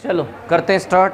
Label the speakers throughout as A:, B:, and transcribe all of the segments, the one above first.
A: चलो करते हैं स्टार्ट।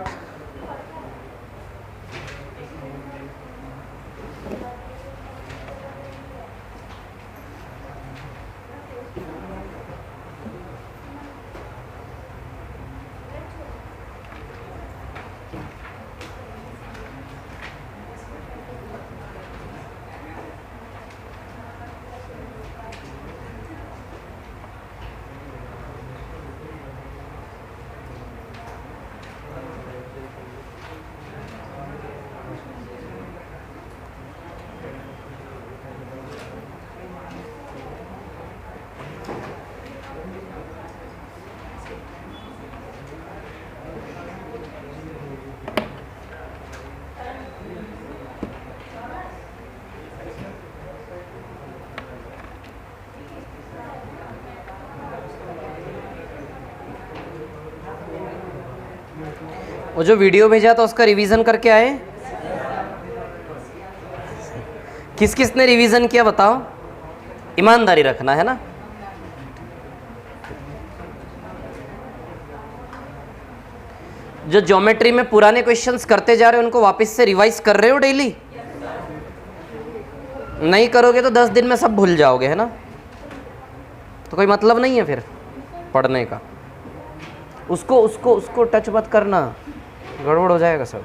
A: वो जो वीडियो भेजा था उसका रिवीजन करके आए? किस किस ने रिवीजन किया बताओ? ईमानदारी रखना है ना। जो ज्योमेट्री में पुराने क्वेश्चंस करते जा रहे हो उनको वापस से रिवाइज कर रहे हो डेली? नहीं करोगे तो 10 दिन में सब भूल जाओगे, है ना। तो कोई मतलब नहीं है फिर पढ़ने का। उसको उसको उसको टच मत करना, गड़बड़ हो जाएगा सब।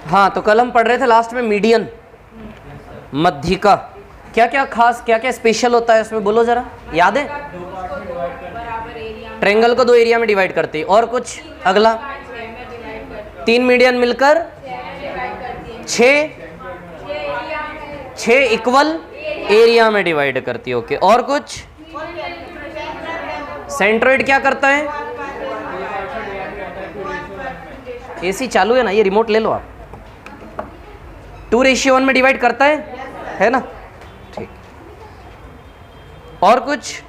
A: हाँ, तो कल हम पढ़ रहे थे लास्ट में मीडियन, मध्यिका। क्या क्या खास, क्या क्या स्पेशल होता है उसमें, बोलो जरा, याद है? ट्रायंगल को 2 एरिया में डिवाइड करती है। और कुछ अगला? 3 मीडियन मिलकर 6 इक्वल एरिया में डिवाइड करती है। ओके, और कुछ? सेंट्रोइड क्या करता है? एसी चालू है ना, ये रिमोट ले लो आप। 2:1 में डिवाइड करता है ना। ठीक, और कुछ?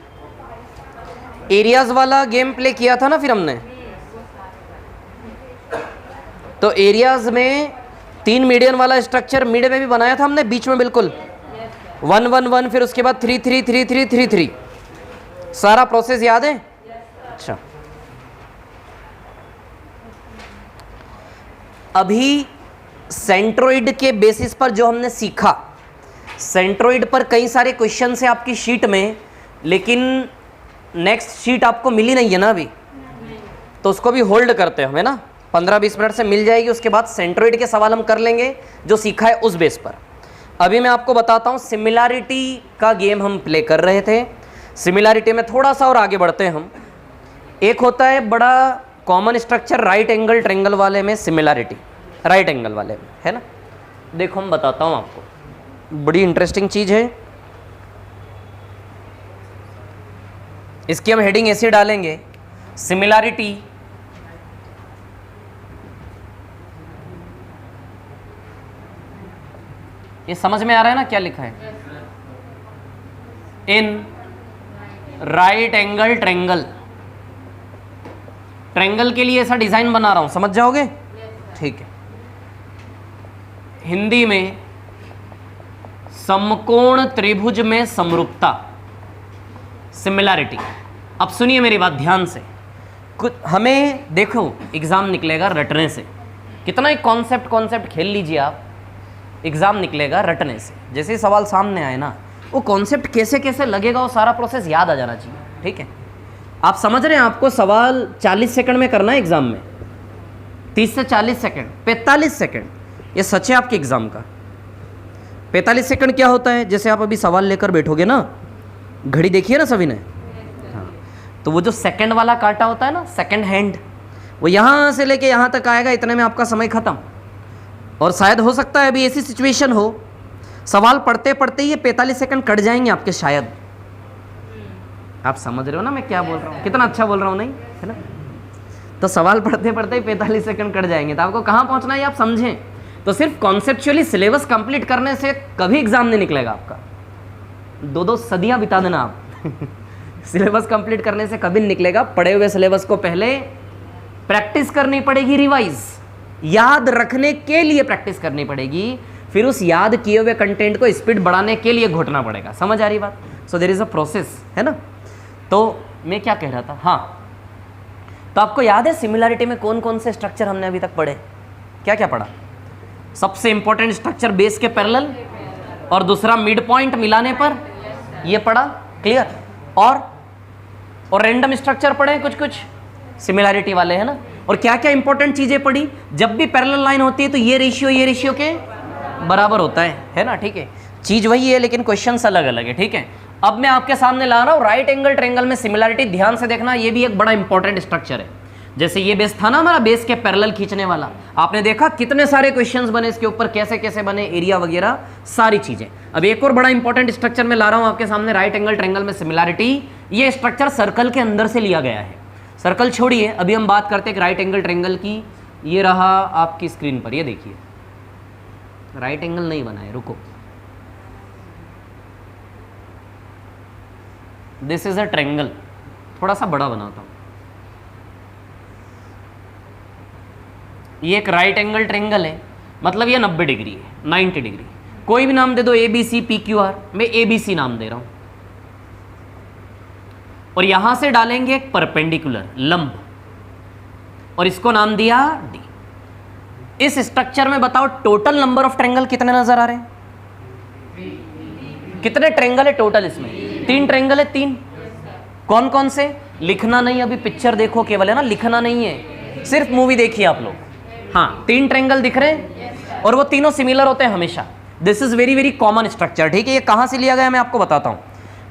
A: एरियाज वाला गेम प्ले किया था ना फिर हमने, तो एरियाज में 3 मीडियन वाला स्ट्रक्चर मिड में भी बनाया था हमने, बीच में बिल्कुल 1 1 1, फिर उसके बाद 3 3 3 3 3 3। सारा प्रोसेस याद है? अच्छा, अभी सेंट्रोइड के बेसिस पर जो हमने सीखा, सेंट्रोइड पर कई सारे क्वेश्चन है आपकी शीट में, लेकिन नेक्स्ट शीट आपको मिली नहीं है ना अभी, तो उसको भी होल्ड करते हैं हमें ना। 15-20 मिनट से मिल जाएगी, उसके बाद सेंट्रोइड के सवाल हम कर लेंगे जो सीखा है उस बेस पर। अभी मैं आपको बताता हूँ, सिमिलैरिटी का गेम हम प्ले कर रहे थे। सिमिलैरिटी में थोड़ा सा और आगे बढ़ते हैं हम। एक होता है बड़ा common structure right angle triangle वाले में, सिमिलैरिटी राइट एंगल वाले में, है ना। देखो हम बताता हूँ आपको, बड़ी इंटरेस्टिंग चीज़ है। इसकी हम हेडिंग ऐसे डालेंगे, सिमिलैरिटी ये समझ में आ रहा है ना क्या लिखा है? In right angle triangle. Triangle के लिए ऐसा डिजाइन बना रहा हूं, समझ जाओगे? ठीक है। हिंदी में समकोण त्रिभुज में समरूपता, सिमिलैरिटी। अब सुनिए मेरी बात ध्यान से। कुछ हमें देखो एग्जाम निकलेगा रटने से, कितना एक कॉन्सेप्ट खेल लीजिए आप, एग्जाम निकलेगा रटने से। जैसे सवाल सामने आए ना, वो कॉन्सेप्ट कैसे कैसे लगेगा, वो सारा प्रोसेस याद आ जाना चाहिए। ठीक है, आप समझ रहे हैं? आपको सवाल 40 सेकंड में करना है एग्जाम में, 30 से 40 सेकंड, 45 सेकंड, ये सच है आपके एग्जाम का। 45 सेकंड क्या होता है? जैसे आप अभी सवाल लेकर बैठोगे ना, घड़ी देखिए ना सभी ने, हाँ, तो वो जो सेकंड वाला कांटा होता है ना, सेकंड हैंड, वो यहाँ से लेके यहाँ तक आएगा, इतने में आपका समय खत्म। और शायद हो सकता है अभी ऐसी सिचुएशन हो, सवाल पढ़ते पढ़ते ये 45 सेकंड कट जाएंगे आपके शायद। आप समझ रहे हो ना मैं क्या बोल रहा हूँ? कितना अच्छा बोल रहा हूँ, नहीं है ना? तो सवाल पढ़ते पढ़ते ही 45 सेकंड कट जाएंगे, तो आपको कहाँ पहुँचना है आप समझें। तो सिर्फ कॉन्सेप्चुअली सिलेबस कंप्लीट करने से कभी एग्जाम नहीं निकलेगा आपका। 2-2 सदियां बिता देना आप सिलेबस कंप्लीट करने से कभी निकलेगा। पढ़े हुए सिलेबस को पहले प्रैक्टिस करनी पड़ेगी, रिवाइज याद रखने के लिए प्रैक्टिस करनी पड़ेगी, फिर उस याद किए हुए कंटेंट को स्पीड बढ़ाने के लिए घोटना पड़ेगा। समझ आ रही बात? So there is a process, है ना। तो मैं क्या कह रहा था, हाँ, तो आपको याद है सिमिलैरिटी में कौन कौन से स्ट्रक्चर हमने अभी तक पढ़े? क्या क्या पढ़ा? सबसे इंपॉर्टेंट स्ट्रक्चर बेस के पैरेलल, और दूसरा मिड पॉइंट मिलाने पर, ये पढ़ा, क्लियर। और रैंडम स्ट्रक्चर पढ़े कुछ कुछ सिमिलैरिटी वाले, है ना। और क्या क्या इंपॉर्टेंट चीजें पढ़ी? जब भी पैरेलल लाइन होती है तो ये रेशियो के बराबर होता है ना, ठीक है। चीज वही है लेकिन क्वेश्चंस अलग अलग है, ठीक है। अब मैं आपके सामने ला रहा हूं राइट एंगल ट्रायंगल में सिमिलैरिटी। ध्यान से देखना, ये भी एक बड़ा इंपॉर्टेंट स्ट्रक्चर है। जैसे ये बेस था ना हमारा, बेस के पैरेलल खींचने वाला, आपने देखा कितने सारे क्वेश्चंस बने इसके ऊपर, कैसे कैसे बने, एरिया वगैरह सारी चीजें। अब एक और बड़ा इंपॉर्टेंट स्ट्रक्चर मैं ला रहा हूं आपके सामने, राइट एंगल ट्रायंगल में सिमिलैरिटी। ये स्ट्रक्चर सर्कल के अंदर से लिया गया है। सर्कल छोड़िए, अभी हम बात करते हैं राइट एंगल ट्रायंगल की। ये रहा आपकी स्क्रीन पर, ये देखिए राइट एंगल नहीं बना है, रुको। दिस इज अ ट्रायंगल, थोड़ा सा बड़ा बनाता हूं। ये एक राइट एंगल ट्रायंगल है, मतलब ये 90 डिग्री है, 90 डिग्री। कोई भी नाम दे दो, ABC PQR, मैं ABC नाम दे रहा हूं। और यहां से डालेंगे एक परपेंडिकुलर लंब, और इसको नाम दिया D। इस स्ट्रक्चर में बताओ टोटल नंबर ऑफ ट्रायंगल कितने नजर आ रहे हैं? कितने ट्रायंगल है टोटल इसमें? 3 ट्रायंगल है, 3। कौन कौन से? लिखना नहीं, अभी पिक्चर देखो केवल, है ना, लिखना नहीं है, सिर्फ मूवी देखिए आप लोग। हाँ, 3 ट्रायंगल दिख रहे हैं और वो तीनों सिमिलर होते हैं हमेशा। This is very very common structure, ठीक है। ये कहां से लिया गया है मैं आपको बताता हूं।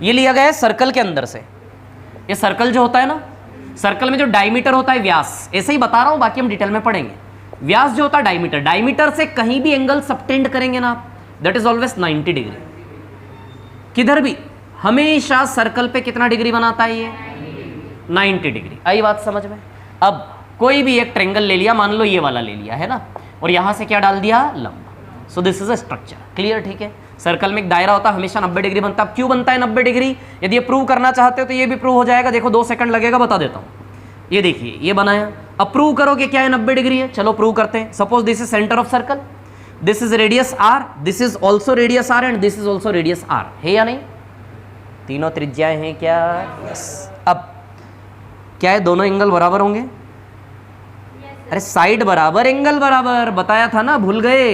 A: ये लिया गया है सर्कल के अंदर से। ये सर्कल जो होता है ना, सर्कल में जो डायमीटर होता है, व्यास, ऐसे ही बता रहा हूं, बाकी हम डिटेल में पढ़ेंगे। व्यास जो होता है डायमीटर, डायमीटर से कहीं भी एंगल सबटेंड करेंगे ना, दैट इज ऑलवेज 90 डिग्री। किधर भी हमेशा सर्कल पे कितना डिग्री बनाता है ये? 90 डिग्री। आई बात समझ में? अब कोई भी एक ट्रायंगल ले लिया, मान लो ये वाला ले लिया, है ना, और यहां से क्या डाल दिया? लंब। So this is a structure, clear, ठीक है। सर्कल में एक दायरा होता है, हमेशा 90 डिग्री बनता है। क्यों बनता है 90 डिग्री? यदि ये प्रूव करना चाहते हो तो ये भी प्रूव हो जाएगा। देखो 2 सेकंड लगेगा, बता देता हूं। ये देखिए, ये बनाया, अब प्रूव करो कि क्या है 90 डिग्री है। चलो प्रूव करते हैं। Suppose this is centre of circle, this is radius r, this is also radius r and this is also radius r, है या नहीं? तीनों त्रिज्याएं हैं क्या? यस। अब क्या है, दोनों एंगल बराबर होंगे? अरे साइड बराबर एंगल बराबर, बताया था ना, भूल गए?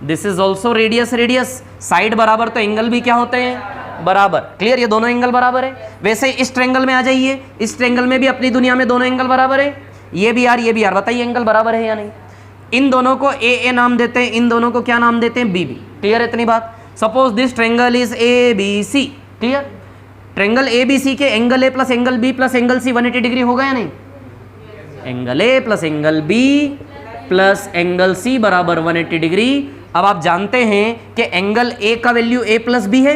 A: This is also radius radius, side बराबर तो एंगल भी क्या होते हैं? बराबर, क्लियर। ये दोनों एंगल बराबर है। वैसे इस ट्रायंगल में आ जाइए, इस ट्रायंगल में भी अपनी दुनिया में दोनों एंगल बराबर है। ये भी r, ये भी r, बताइए एंगल बराबर है या नहीं? इन दोनों को a नाम देते हैं, इन दोनों को क्या नाम देते हैं? b। क्लियर है इतनी बात? Suppose this triangle is ABC, clear. Triangle ABC के angle A plus angle B plus angle C 180 degree होगा या नहीं? Angle A plus angle B plus angle C बराबर 180 डिग्री। अब आप जानते हैं कि एंगल A का वैल्यू A प्लस B है।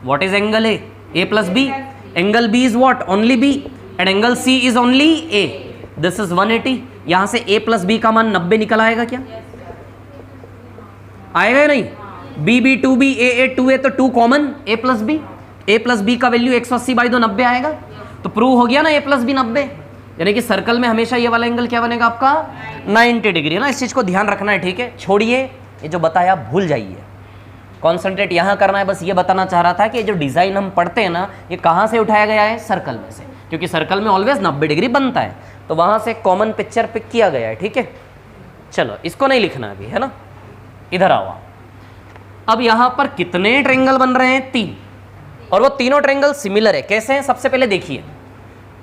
A: What is angle A plus B? Angle B is what? Only B, and angle C is only A। This is 180। यहां से A प्लस B का मान 90 निकल आएगा क्या? आएगा या नहीं? B 2B, A 2A, तो 2 कॉमन, A प्लस B का वैल्यू 180 बाई 2 90 आएगा। तो प्रूव हो गया ना A प्लस B 90। यानी कि सर्कल में हमेशा ये वाला एंगल क्या बनेगा आपका? 90 डिग्री, है ना। इस चीज को ध्यान रखना है, ठीक है। छोड़िए ये जो बताया भूल जाइए, कॉन्सेंट्रेट यहां करना है। बस ये बताना चाह रहा था कि जो डिजाइन हम पढ़ते हैं ना, ये कहां से उठाया गया है? सर्कल में से, क्योंकि सर्कल में ऑलवेज 90 डिग्री बनता है, तो वहां से कॉमन पिक्चर पिक किया गया है, ठीक है। चलो इसको नहीं लिखना अभी, है ना। इधर आओ आप। अब यहां पर कितने ट्रायंगल बन रहे हैं? 3, और वो तीनों ट्रायंगल सिमिलर है। कैसे हैं? सबसे पहले देखिए,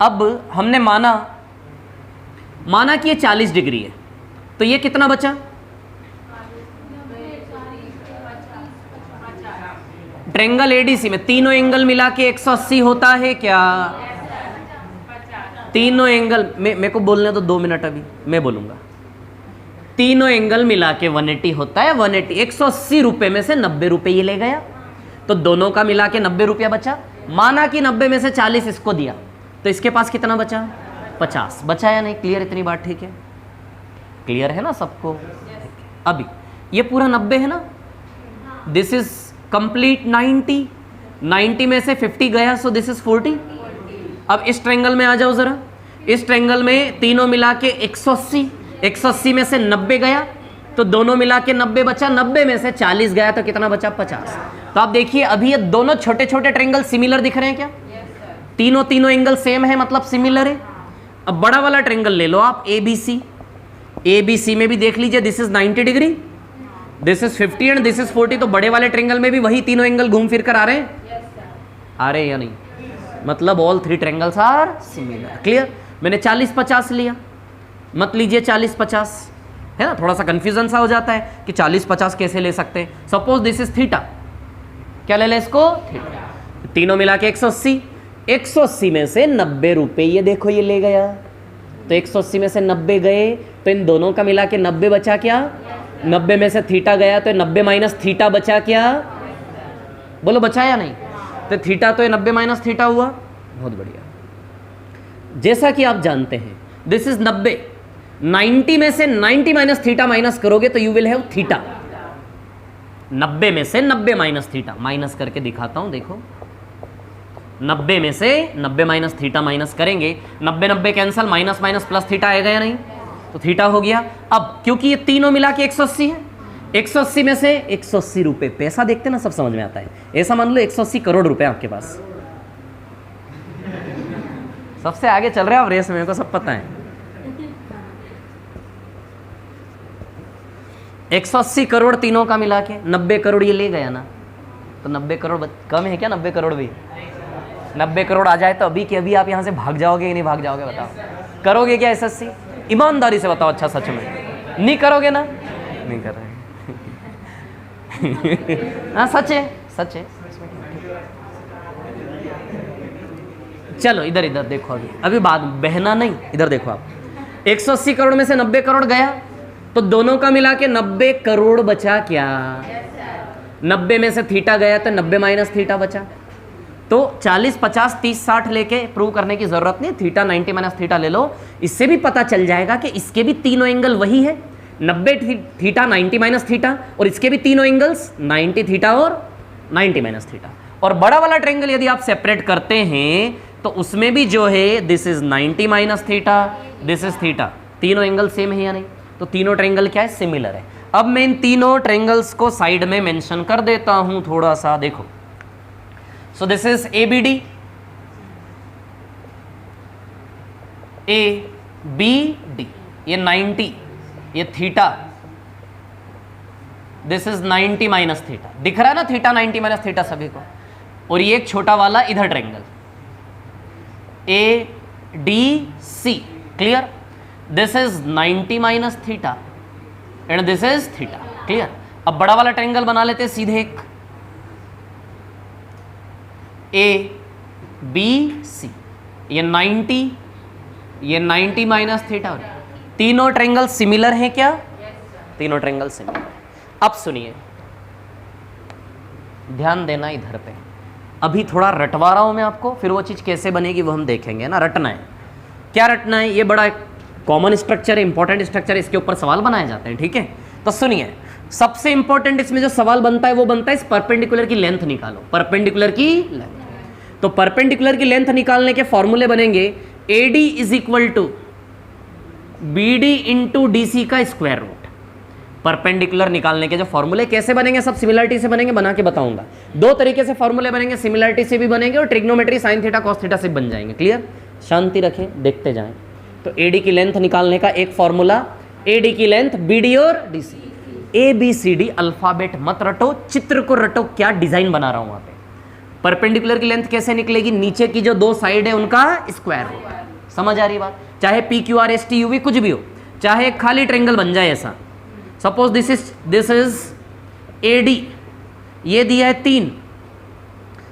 A: अब हमने माना कि ये 40 डिग्री है, तो ये कितना बचा? ट्रायंगल ADC में तीनों एंगल मिला के 180 होता है क्या? तीनों एंगल मेरे को बोलने तो 2 मिनट, अभी मैं बोलूंगा। तीनों एंगल मिला के 180 होता है। 180, 180 रुपए में से 90 रुपए ये ले गया, तो दोनों का मिला के 90 रुपया बचा। माना कि 90 में से 40 इसको दिया, तो इसके पास कितना बचा? 50 बचा या नहीं? क्लियर इतनी बात? ठीक है, क्लियर है ना सबको? अभी ये पूरा 90 है ना, दिस इज कंप्लीट 90, 90 में से 50 गया, सो दिस इज 40। अब इस ट्रायंगल में आ जाओ जरा, इस ट्रायंगल में तीनों मिला के 180, 180 में से 90 गया तो दोनों मिला के 90 बचा, 90 में से 40 गया तो कितना बचा? 50। तो आप देखिए अभी ये दोनों छोटे छोटे ट्रायंगल सिमिलर दिख रहे हैं क्या? तीनों एंगल सेम है, मतलब सिमिलर है। अब बड़ा वाला ट्रायंगल ले लो आप, ABC, ABC में भी देख लीजिए, this is 90 degree, this is 50 and this is 40। तो बड़े वाले ट्रायंगल में भी वही तीनों एंगल घूम फिर कर आ रहे हैं, आ रहे हैं या नहीं? मतलब all 3 triangles are similar. Clear? मैंने 40-50 लिया, मत लीजिए 40-50, है ना, थोड़ा सा कंफ्यूजन सा हो जाता है कि 40-50 कैसे ले सकते हैं। सपोज दिस इज थीटा, क्या ले ले इसको? थीटा। तीनों मिला के 180, 180 में से 90 रुपए ये देखो ये ले गया, तो 180 में से 90 गए तो इन दोनों का मिला के 90 बचा क्या? 90 में से थीटा गया तो 90 माइनस थीटा बचा क्या? बोलो बचा या नहीं? तो थीटा तो 90 माइनस थीटा हुआ। बहुत बढ़िया। जैसा कि आप जानते हैं दिस इज 90, 90 में से 90 माइनस थीटा माइनस करोगे तो यू विल हैव थीटा। 90 में से 90 माइनस थीटा, माइनस करके दिखाता हूं, देखो 90 में से 90 माइनस थीटा माइनस करेंगे, 90 cancel, minus minus plus theta आएगा या नहीं? तो थीटा हो गया। अब क्योंकि ये तीनों मिला के 180 है, 180 में से 180 रुपए, पैसा देखते ना सब समझ में आता है। ऐसा मान लो 180 करोड़ रुपए आपके पास, सबसे आगे चल रहे हैं आप रेस में, मेरे को सब पता है। 180 करोड़ तीनों का मिला के, 90 करोड़ ये ले गया ना, तो 90 करोड़ कम है क्या? 90 करोड़ भी 90 करोड़ आ जाए तो अभी के अभी आप यहाँ से भाग जाओगे कि नहीं भाग जाओगे? बताओ, करोगे क्या SSC? ईमानदारी से बताओ, अच्छा सच में नहीं करोगे ना? नहीं कर रहे हाँ सच है, सच है। चलो इधर इधर देखो, अभी बात बहना नहीं, इधर देखो आप, 180 करोड़ में से 90 करोड़ गया तो दोनों का मिला के 90 करोड़ बचा क्या? 90 में से थीटा गया तो 90 माइनस थीटा बचा। तो 40, 50, 30, 60 लेके प्रूव करने की जरूरत नहीं, थीटा 90 माइनस थीटा ले लो, इससे भी पता चल जाएगा कि इसके भी तीनों एंगल वही है, 90 थीटा 90 माइनस थीटा, और इसके भी तीनों एंगल्स 90 थीटा और 90 माइनस थीटा। और बड़ा वाला ट्रायंगल यदि आप सेपरेट करते हैं तो उसमें भी जो है this is 90 minus theta, this is theta, तीनों एंगल सेम है या नहीं? तो तीनों ट्रायंगल क्या है? सिमिलर है। अब मैं इन तीनों ट्रायंगल्स को साइड में मेंशन कर देता हूं थोड़ा सा, देखो। So this is ABD, ABD, ये 90, ये theta, this is 90 minus theta, दिख रहा है ना थीटा 90 माइनस थीटा सभी को। और ये एक छोटा वाला इधर triangle ADC, clear? This is 90 minus theta and this is theta, clear? अब बड़ा वाला ट्रायंगल बना लेते हैं सीधे, एक ABC, ये 90, ये 90 माइनस थीटा। तीनों ट्रायंगल सिमिलर हैं क्या? तीनों ट्रायंगल सिमिलर है। अब सुनिए, ध्यान देना इधर पे, अभी थोड़ा रटवा रहा हूं मैं आपको, फिर वो चीज कैसे बनेगी वो हम देखेंगे ना। रटना है, क्या रटना है? ये बड़ा कॉमन स्ट्रक्चर है, इंपॉर्टेंट स्ट्रक्चर है, इसके ऊपर सवाल बनाए जाते हैं, ठीक है? तो सुनिए, सबसे इंपॉर्टेंट इसमें जो सवाल बनता है वो बनता है इस परपेंडिकुलर की लेंथ निकालो, परपेंडिकुलर की लेंथ। तो परपेंडिकुलर की लेंथ निकालने के फॉर्मूले बनेंगे AD is equal to BD into DC का स्क्वायर रूट। परपेंडिकुलर निकालने के जो फॉर्मूले कैसे बनेंगे? सब सिमिलरिटी से बनेंगे, बना के बताऊंगा। दो तरीके से फॉर्मूले बनेंगे, सिमिलरिटी से भी बनेंगे और trigonometry sine theta cos theta से बन जाएंगे, क्लियर? शांति रखें, देखते जाएं। तो AD की लेंथ निकालने का एक फॉर्मूला, AD की लेंथ BD और DC, ABCD अल्फाबेट मत रटो, चित्र को रटो, क्या डिजाइन बना रहा हूं वहां पे। परपेंडिकुलर की लेंथ कैसे निकलेगी? नीचे की जो दो साइड है उनका स्क्वायर रूट। समझ आ रही बात? चाहे PQRSTUV कुछ भी हो, चाहे खाली ट्रायंगल बन जाए ऐसा। सपोज दिस इज AD, ये दिया है 3,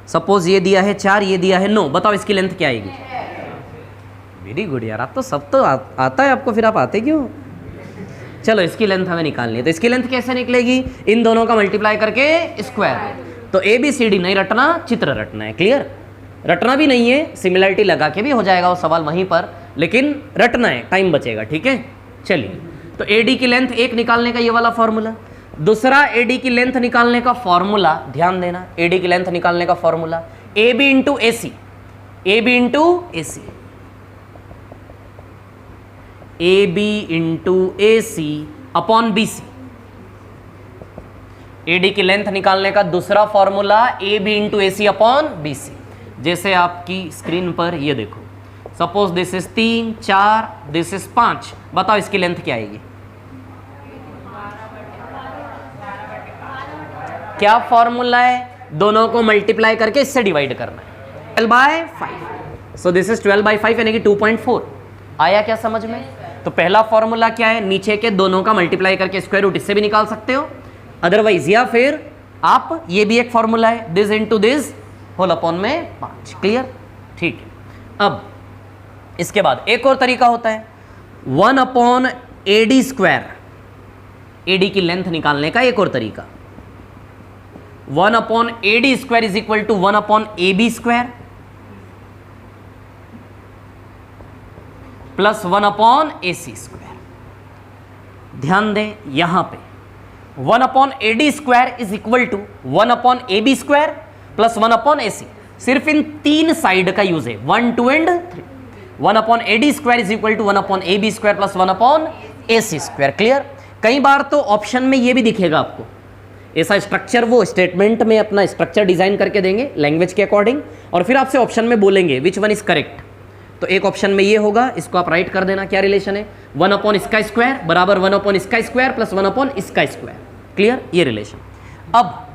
A: सपोज ये दिया है 4, ये दिया है 9, बताओ इसकी लेंथ क्या आएगी? वेरी गुड यार, आप तो सब तो आता है आपको, फिर आप आते क्यों? चलो इसकी लेंथ हमें निकालनी है, तो इसकी लेंथ कैसे निकलेगी? इन दोनों का मल्टीप्लाई करके स्क्वायर। तो ABCD नहीं रटना, चित्र रटना है, क्लियर? रटना भी नहीं है, सिमिलरिटी लगा के भी हो जाएगा वो सवाल वहीं पर, लेकिन रटना है, टाइम बचेगा, ठीक है? चलिए, तो AD की लेंथ 1 निकालने का ये वाला फॉर्मूला, दूसरा एडी की लेंथ निकालने का फॉर्मूला, ध्यान देना, एडी की लेंथ निकालने का formula A B into A C, A B into A C, A B into A C upon B C. AD की लेंथ निकालने का दूसरा formula A B into A C upon B C. जैसे आपकी screen पर ये देखो, suppose this is 3 4, this is 5, बताओ इसकी लेंथ क्या आएगी? क्या फॉर्मूला है? दोनों को मल्टीप्लाई करके इससे डिवाइड करना है, 12/5। सो दिस इज 12/5 यानी कि 2.4। आया क्या समझ में? तो पहला फॉर्मूला क्या है? नीचे के दोनों का मल्टीप्लाई करके स्क्वायर रूट इससे भी निकाल सकते हो अदरवाइज, या फिर आप ये भी एक फॉर्मूला है, this into this whole upon में 5। क्लियर? ठीक है। अब इसके बाद एक और तरीका होता है 1 upon A D square, AD की लेंथ निकालने का एक और तरीका 1 upon A D square is equal to 1 upon A B square plus 1 upon A C square. ध्यान दें यहां पे 1 upon A D square is equal to 1 upon A B square plus 1 upon A C. सिर्फ इन 3 side का use है, 1 2 and 3। 1 upon A D square is equal to 1 upon A B square plus 1 upon A C square. Clear? कई बार तो option में ये भी दिखेगा आपको, ऐसा स्ट्रक्चर वो स्टेटमेंट में अपना स्ट्रक्चर डिजाइन करके देंगे लैंग्वेज के अकॉर्डिंग, और फिर आपसे ऑप्शन में बोलेंगे विच वन इज करेक्ट। तो एक ऑप्शन में ये होगा, इसको आप राइट कर देना, क्या रिलेशन है? 1 अपॉन इसका स्क्वायर बराबर 1 अपॉन इसका स्क्वायर प्लस 1 अपॉन इसका स्क्वायर। क्लियर? ये रिलेशन। अब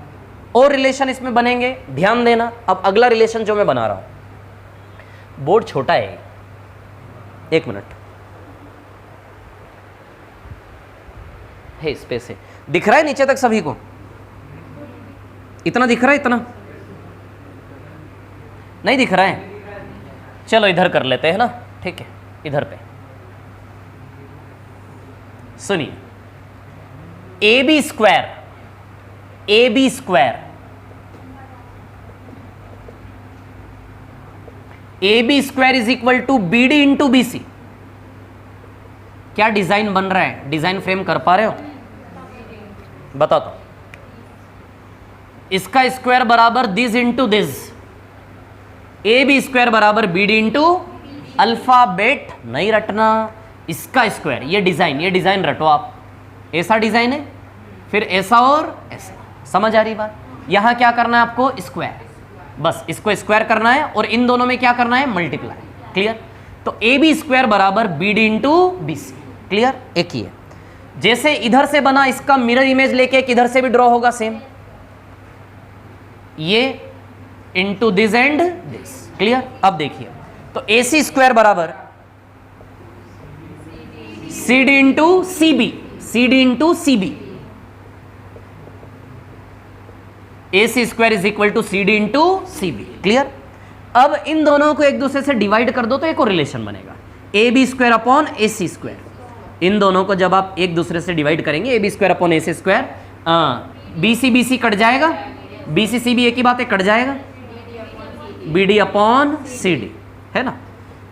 A: और रिलेशन इसमें बनेंगे, ध्यान देना। अब अगला रिलेशन जो मैं बना रहा हूं, बोर्ड छोटा है, एक मिनट है, स्पेस है, दिख रहा है नीचे तक सभी को? इतना दिख रहा है? इतना नहीं दिख रहा है? चलो इधर कर लेते हैं ना, ठीक है, इधर पे सुनिए। A B square, A B square, A B square is equal to B D into B C. क्या डिजाइन बन रहा है? डिजाइन फ्रेम कर पा रहे हो? बता दो। इसका स्क्वायर बराबर this into this, A B square बराबर बी डी इंटू अल्फाबेट नहीं रटना, इसका स्क्वायर। ये डिजाइन रटो आप, ऐसा डिजाइन है, फिर ऐसा और ऐसा। समझ आ रही बात? यहां क्या करना है आपको? स्क्वायर, बस इसको स्क्वायर करना है और इन दोनों में क्या करना है? मल्टीप्लाई। क्लियर? तो ए बी स्क्वायर बराबर B D into B C. Clear? एक ही है। जैसे इधर से बना, इसका मिरर इमेज लेके एक इधर से भी ड्रॉ होगा सेम, ये into this and this. Clear? अब देखिए, तो ए सी स्क्वायर बराबर C D into C B, C D into C B. A C square is equal to C D into C B. Clear? अब इन दोनों को एक दूसरे से डिवाइड कर दो तो एक और रिलेशन बनेगा, A B square upon A C square. इन दोनों को जब आप एक दूसरे से डिवाइड करेंगे, A B square upon A C square, B C cut जाएगा, बी सी भी एक ही बात है, कट जाएगा, B D upon C D, है ना?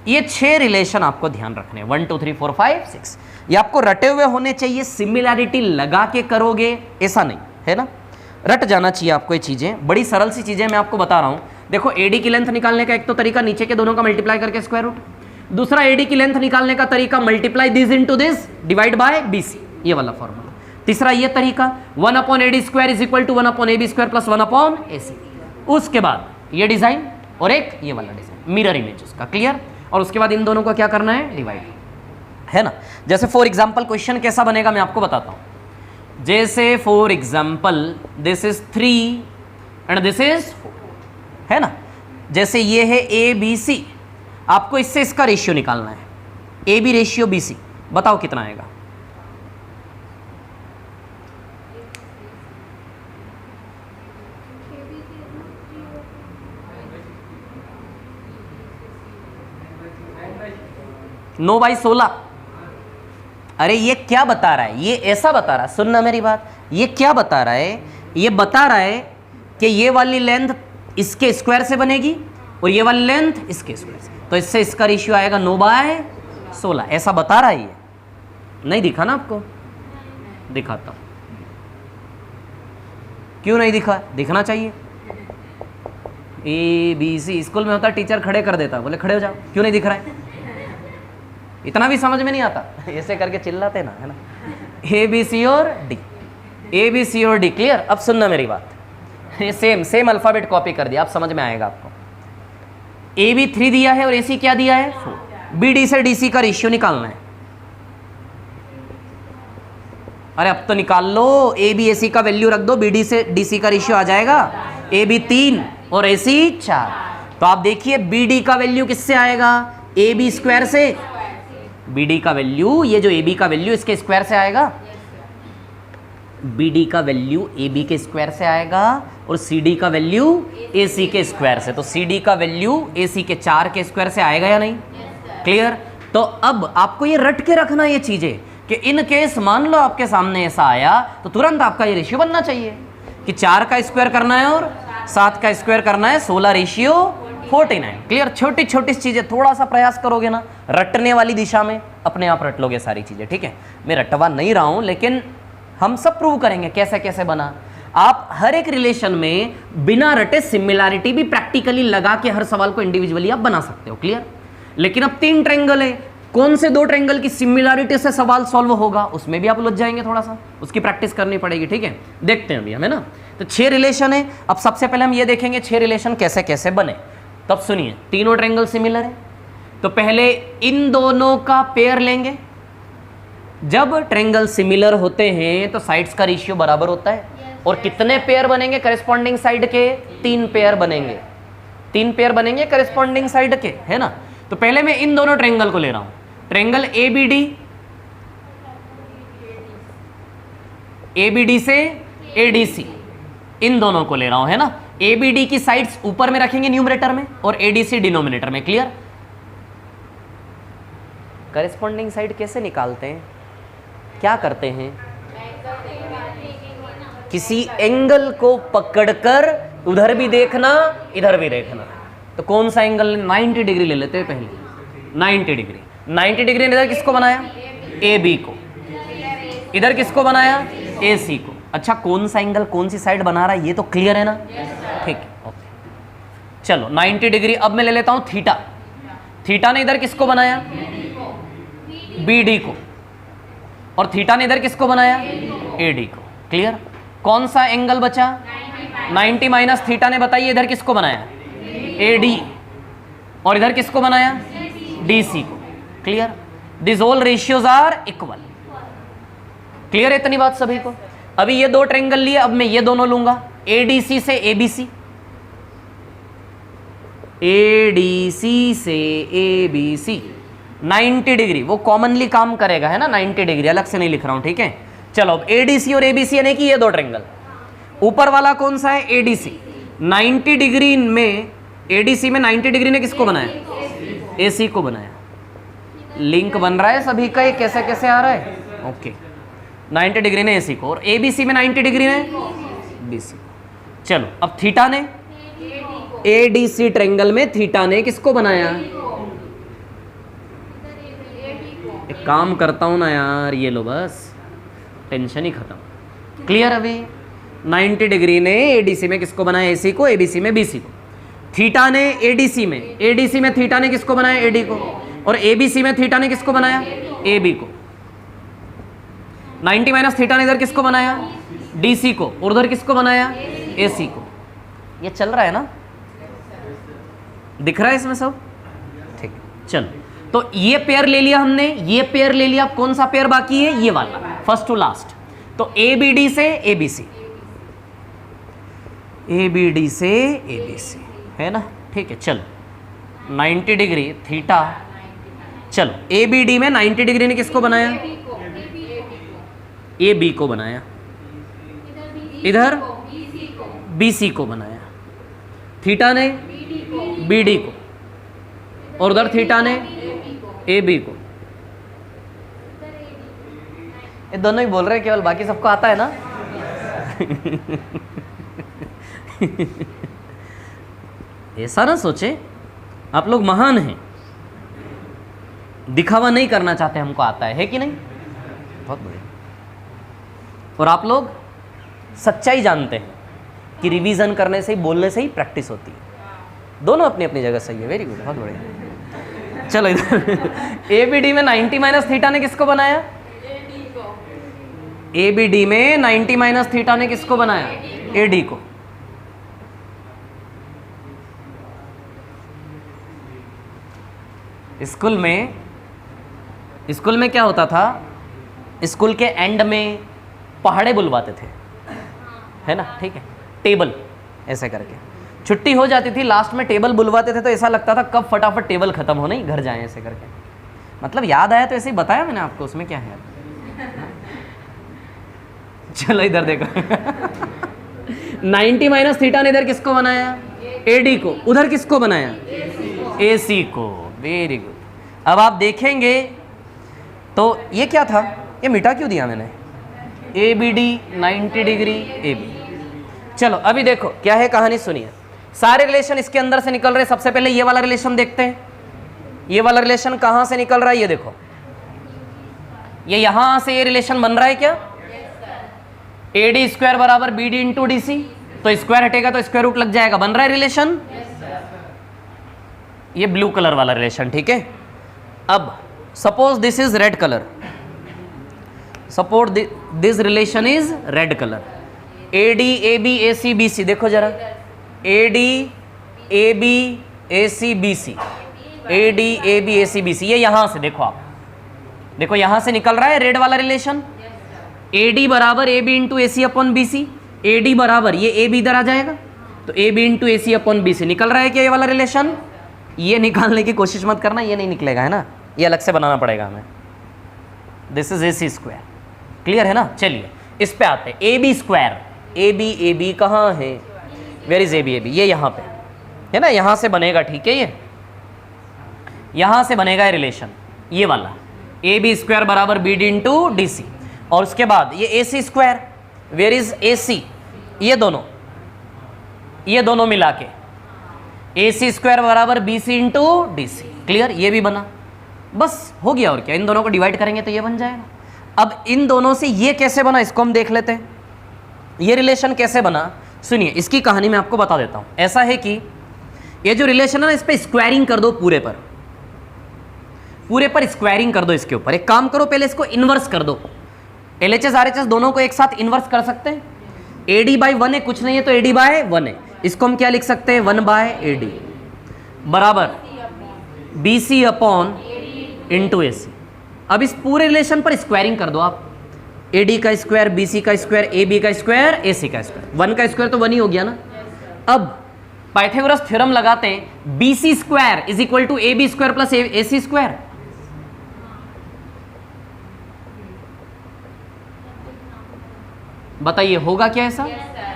A: ये 6 रिलेशन आपको ध्यान रखने, 1 2 3 4 5 6। ये आपको रटे हुए होने चाहिए, सिमिलैरिटी लगा के करोगे ऐसा नहीं, है ना? रट जाना चाहिए आपको ये चीजें, बड़ी सरल सी चीजें मैं आपको बता रहा हूं। देखो, एडी की लेंथ निकालने का एक तो तरीका नीचे के दोनों का मल्टीप्लाई करके स्क्वायर रूट, दूसरा एडी की लेंथ निकालने का तरीका multiply this into this divide by B C, ये वाला फॉर्मूला। तीसरा ये तरीका 1 upon A D square is equal to 1 upon A B square plus 1 upon A C. उसके बाद ये डिजाइन और एक ये वाला डिजाइन, मिरर इमेज उसका। क्लियर? और उसके बाद इन दोनों को क्या करना है? डिवाइड, है ना? जैसे फॉर एग्जाम्पल क्वेश्चन कैसा बनेगा मैं आपको बताता हूं। जैसे for example this is 3 and this is 4, है ना? जैसे ये है ए बी सी, आपको इससे इसका रेशियो निकालना है, A B ratio B C. बताओ कितना आएगा? नौ बाई 16। अरे ये क्या बता रहा है? ये ऐसा बता रहा है, सुनना मेरी बात, ये क्या बता रहा है? ये बता रहा है कि ये वाली लेंथ इसके स्क्वायर से बनेगी और ये वाली लेंथ इसके स्क्वायर से, तो इससे इसका रेशियो आएगा 9 बाय 16। ऐसा बता रहा है ये, नहीं दिखा ना आपको? दिखाता हूं। क्यों नहीं दिखा? दिखना चाहिए। ABC स्कूल में होता टीचर खड़े कर देता, बोले खड़े हो जाओ, क्यों नहीं दिख रहा है? इतना भी समझ में नहीं आता, ऐसे करके चिल्लाते ना, है ना। ABC और D, ABC और D, क्लियर? अब सुनना मेरी बात, ये सेम अल्फाबेट कॉपी कर दिया, आप समझ में आएगा आपको। AB 3 दिया है और AC क्या दिया है? 4। BD से DC का रेशियो निकालना है। अरे अब तो निकाल लो, AB AC का वैल्यू रख दो, BD से DC का रेशियो आ जाएगा। AB 3 और AC 4। तो आप देखिए BD का वैल्यू किससे आएगा? AB स्क्वायर से। BD का वैल्यू, ये जो AB का वैल्यू इसके स्क्वायर से आएगा। BD का वैल्यू AB के स्क्वायर से आएगा और CD का वैल्यू AC के स्क्वायर से। तो CD का वैल्यू AC के 4 के स्क्वायर से आएगा या नहीं? क्लियर? तो अब आपको ये रट के रखना ये चीजें कि इन केस मान लो आपके सामने ऐसा आया तो तुरंत आपका ये रेशियो बनना चाहिए कि 4 का स्क्वायर करना है और 7 का स्क्वायर करना है, 16 रेशियो 49। क्लियर? छोटी छोटी चीजें थोड़ा सा प्रयास करोगे ना रटने वाली दिशा में, अपने आप रट लोगे सारी चीजें। ठीक है, मैं रटवा नहीं रहा हूं, लेकिन हम सब प्रूव करेंगे कैसे कैसे बना। आप हर एक रिलेशन में बिना रटे सिमिलैरिटी भी प्रैक्टिकली लगा के हर सवाल को इंडिविजुअली आप बना सकते हो। क्लियर? लेकिन अब 3 ट्रायंगल है, कौन से 2 ट्रायंगल की सिमिलैरिटी से सवाल सॉल्व होगा उसमें भी आप उलझ जाएंगे, थोड़ा सा उसकी प्रैक्टिस करनी पड़ेगी। ठीक है, देखते हैं अभी हम, है ना। तो 6 रिलेशन है। अब सबसे पहले हम ये देखेंगे 6 रिलेशन कैसे कैसे बने। तब सुनिए, तीनों ट्रायंगल सिमिलर है तो पहले इन दोनों का पेयर लेंगे। जब ट्रायंगल सिमिलर होते हैं तो साइड्स का रेशियो बराबर होता है। और कितने पेयर बनेंगे करेस्पॉन्डिंग साइड के? 3 पेयर बनेंगे। 3 पेयर बनेंगे करेस्पॉन्डिंग साइड के, है ना। तो पहले मैं इन दोनों ट्रायंगल को ले रहा हूं, ट्रायंगल ABD से ADC, इन दोनों को ले रहा हूं, है ना। ABD की साइड्स ऊपर में रखेंगे न्यूमरेटर में और ADC डिनोमिनेटर में। क्लियर? करेस्पॉन्डिंग साइड कैसे निकालते हैं? क्या करते हैं? किसी एंगल को पकड़कर उधर भी देखना इधर भी देखना। तो कौन सा एंगल? 90 डिग्री ले लेते हैं पहले। 90 डिग्री। 90 डिग्री ने इधर किसको बनाया? AB को। इधर किसको बनाया? AC को। अच्छा, कौन सा एंगल कौन सी साइड बना रहा है ये तो क्लियर है ना? ठीक है, ओके। चलो 90 डिग्री अब मैं ले लेता हूं थीटा। थीटा ने इधर किसको बनाया? BD को। और थीटा ने इधर किसको बनाया? AD को। क्लियर? कौन सा एंगल बचा? 90 माइनस थीटा ने बताइए इधर किसको बनाया? AD। और इधर किसको बनाया? DC को। Clear? This all ratios are equal. Clear है इतनी बात सभी को? अभी ये 2 ट्रायंगल लिए, अब मैं ये दोनों लूंगा, ADC से ABC, ADC से ABC 90 डिग्री। वो कॉमनली काम करेगा, है ना, 90 डिग्री, अलग से नहीं लिख रहा हूं। ठीक है, चलो अब ADC और ABC यानी कि ये 2 ट्रायंगल। ऊपर वाला कौन सा है? ADC। 90 डिग्री में ADC में 90 डिग्री ने किसको बनाया? AC को बनाया। लिंक बन रहा है सभी का, ये कैसे कैसे आ रहा है? ओके, 90 डिग्री ने AC को और ABC में 90 डिग्री ने BC को। चलो अब थीटा ने ADC ट्रायंगल में थीटा ने किसको बनाया? एक काम करता हूं ना यार, ये लो बस, टेंशन ही खत्म। क्लियर? अभी 90 डिग्री ने ADC में किसको बनाया? AC को। ABC में BC को। थीटा ने ADC में थीटा ने किसको बनाया? AD को। और ABC में थीटा ने किसको बनाया? AB को। 90 माइनस थीटा ने इधर किसको बनाया? DC को। और उधर किसको बनाया? AC को। ये चल रहा है ना? दिख रहा है इसमें सब? ठीक है, चलो तो ये पेयर ले लिया हमने, ये पेयर ले लिया। कौन सा पेयर बाकी है? ये वाला, फर्स्ट टू लास्ट। तो ABD से ABC, ABD से ABC, है ना। ठीक है, चलो 90 डिग्री थीटा। चलो ABD में 90 डिग्री ने किसको बनाया? AB को बनाया। इधर BC को बनाया। थीटा ने BD को और उधर थीटा ने AB को। ये दोनों ही बोल रहे हैं केवल, बाकी सबको आता है ना? ऐसा ना सोचे, आप लोग महान हैं, दिखावा नहीं करना चाहते, हमको आता है कि नहीं? बहुत बढ़िया। और आप लोग सच्चाई जानते हैं कि रिवीजन करने से ही, बोलने से ही प्रैक्टिस होती है। दोनों अपनी अपनी जगह सही है, वेरी गुड, बहुत बढ़िया। चलो इधर एबीडी में 90 माइनस थीटा ने किसको बनाया? एबीडी में 90 माइनस थीटा ने किसको बनाया? एडी को। स्कूल में क्या होता था? स्कूल के एंड में पहाड़े बुलवाते थे, है ना, ठीक है, टेबल ऐसे करके छुट्टी हो जाती थी, लास्ट में टेबल बुलवाते थे, तो ऐसा लगता था कब फटाफट टेबल खत्म हो, नहीं घर जाएं ऐसे करके। मतलब याद आया तो ऐसे ही बताया मैंने आपको, उसमें क्या है। चलो इधर देखो 90 माइनस थीटा ने इधर किसको बनाया? एडी को। उधर किसको बनाया? एसी को। Very good. अब आप देखेंगे तो ये क्या था, ये मिटा क्यों दिया मैंने? A B D 90 degree A B. चलो अभी देखो क्या है कहानी, सुनिए। सारे रिलेशन इसके अंदर से निकल रहे। सबसे पहले ये वाला रिलेशन देखते हैं। ये वाला रिलेशन कहां से निकल रहा है? ये देखो, ये यहां से ये रिलेशन बन रहा है क्या? ए डी स्क्वायर बराबर B D into D C, तो स्क्वायर हटेगा तो स्क्वायर रूट लग जाएगा, बन रहा है रिलेशन। ये ब्लू कलर वाला रिलेशन, ठीक है। अब suppose this is red colour, suppose this relation is red colour. A D A B A C B C, देखो जरा, A D A B A C B C, A D A B A C B C, ये यहां से देखो, आप देखो यहां से निकल रहा है रेड वाला रिलेशन। ए डी बराबर A B into A C upon B C, A D बराबर ये ए बी इधर आ जाएगा, तो A B into A C upon B C निकल रहा है क्या ये वाला रिलेशन? ये निकालने की कोशिश मत करना, ये नहीं निकलेगा, है ना, ये अलग से बनाना पड़ेगा हमें। This is A C square, clear है ना। चलिए इस पे आते हैं। A B square, A B कहाँ है? Where is A B? ये यहाँ पे है ना, यहाँ से बनेगा, ठीक है। ये यहाँ से बनेगा रिलेशन, ये वाला ए बी स्क्वायर बराबर B D into D C. और उसके बाद ये A C square, where is A C? ये दोनों मिला के ए सी स्क्वायर बराबर B C into D C, clear. ये भी बना, बस हो गया। और क्या, इन दोनों को डिवाइड करेंगे तो ये बन जाएगा। अब इन दोनों से ये कैसे बना, इसको हम देख लेते हैं। ये रिलेशन कैसे बना, सुनिए, इसकी कहानी मैं आपको बता देता हूं। ऐसा है कि ये जो रिलेशन है ना, इस पर स्क्वायरिंग कर दो, पूरे पर स्क्वायरिंग कर दो इसके ऊपर। एक काम करो, पहले इसको इन्वर्स कर दो। LHS RHS दोनों को एक साथ इन्वर्स कर सकते हैं। AD बाई 1 है, कुछ नहीं है तो AD बाय 1 है। इसको हम क्या लिख सकते हैं? 1 बाय AD बराबर BC अपॉन इंटू AC। अब इस पूरे रिलेशन पर स्क्वायरिंग कर दो आप। AD का स्क्वायर, BC का स्क्वायर, AB का स्क्वायर, AC का स्क्वायर। 1 का स्क्वायर तो 1 ही हो गया ना। अब पाइथागोरस थ्योरम लगाते हैं, BC square is equal to AB square plus AC square. बताइए होगा क्या ऐसा?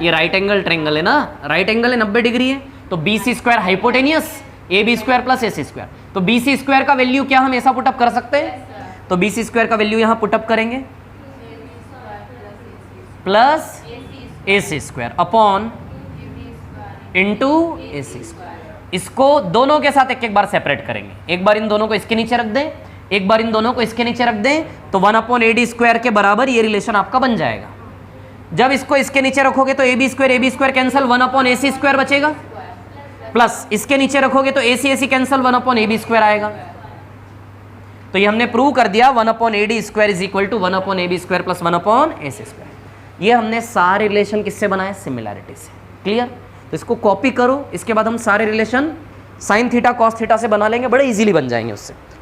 A: ये राइट एंगल ट्रायंगल है ना, राइट एंगल है, 90 डिग्री है, तो BC square hypotenuse AB square plus AC square. तो BC स्क्वायर का वैल्यू क्या हम ऐसा पुटअप कर सकते हैं? तो BC स्क्वायर का वैल्यू यहां पुटअप करेंगे plus AC square upon into AC square. इसको दोनों के साथ एक एक बार सेपरेट करेंगे। एक बार इन दोनों को इसके नीचे रख दें, एक बार इन दोनों को इसके नीचे रख दें, तो 1 अपॉन AD स्क्वायर के बराबर ये रिलेशन आपका बन जाएगा। जब इसको इसके नीचे रखोगे तो AB square cancel, 1 upon AC square बचेगा, प्लस इसके नीचे रखोगे तो AC cancel, 1 upon AB square आएगा। तो ये हमने प्रूव कर दिया, 1 upon AD square is equal to 1 upon AB square plus 1 upon AC square. ये हमने सारे रिलेशन किससे बनाए? सिमिलैरिटी से, क्लियर। तो इसको कॉपी करो, इसके बाद हम सारे relation sine theta cos theta से बना लेंगे, बड़े इजीली बन जाएंगे,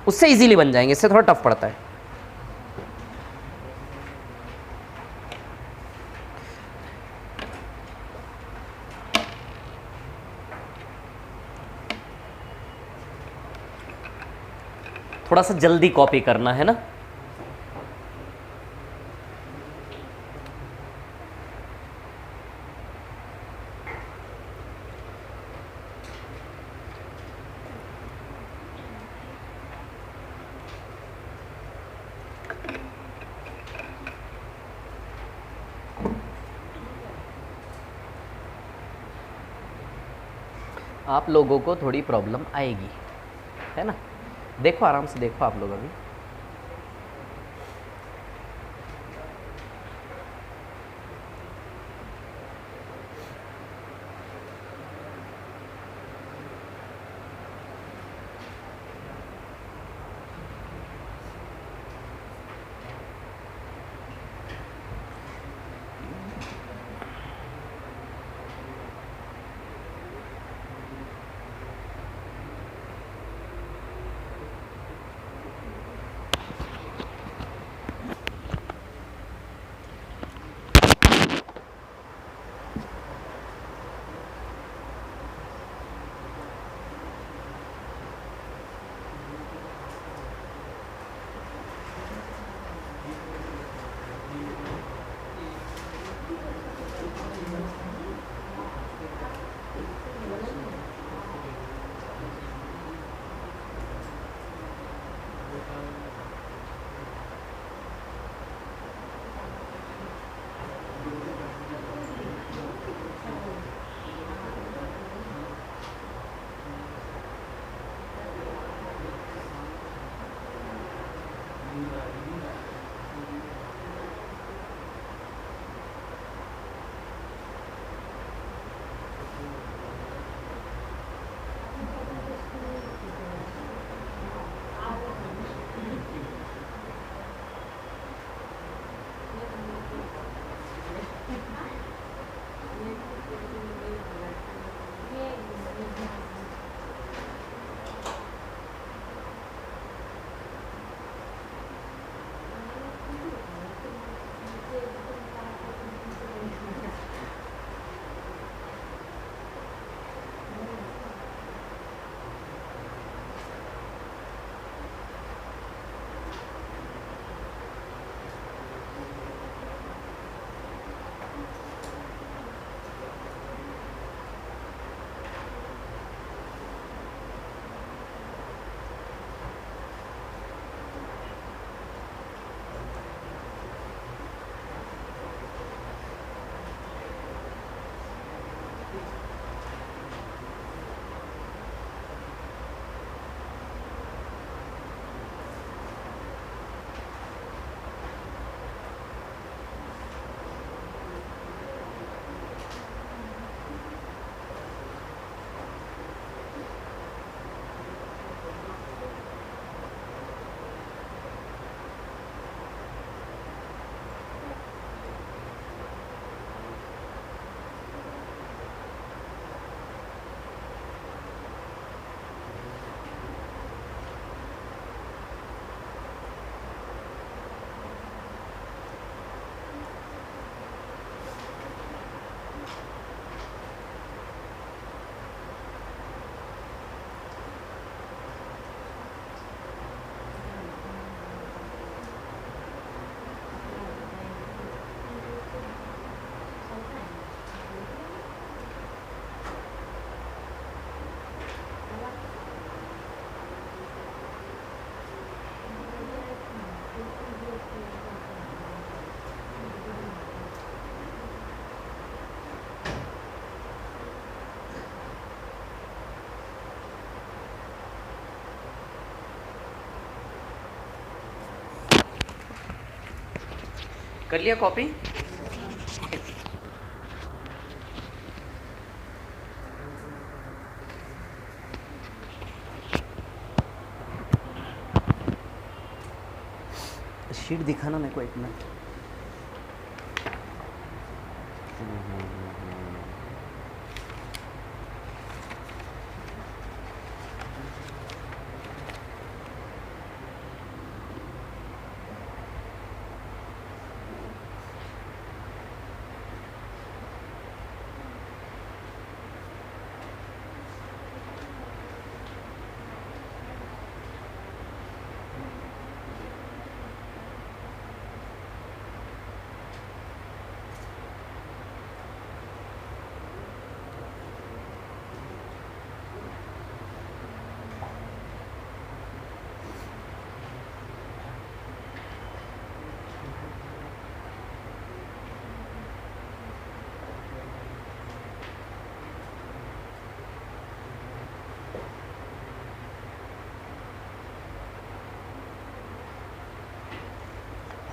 A: उससे इजीली बन जाएंगे, इससे थोड़ा टफ पड़ता है। थोड़ा सा जल्दी कॉपी करना है ना। आप लोगों को थोड़ी प्रॉब्लम आएगी, है ना। देखो आराम से देखो आप लोग अभी। कर लिया कॉपी? शीट दिखाना मेरे को एक मिनट।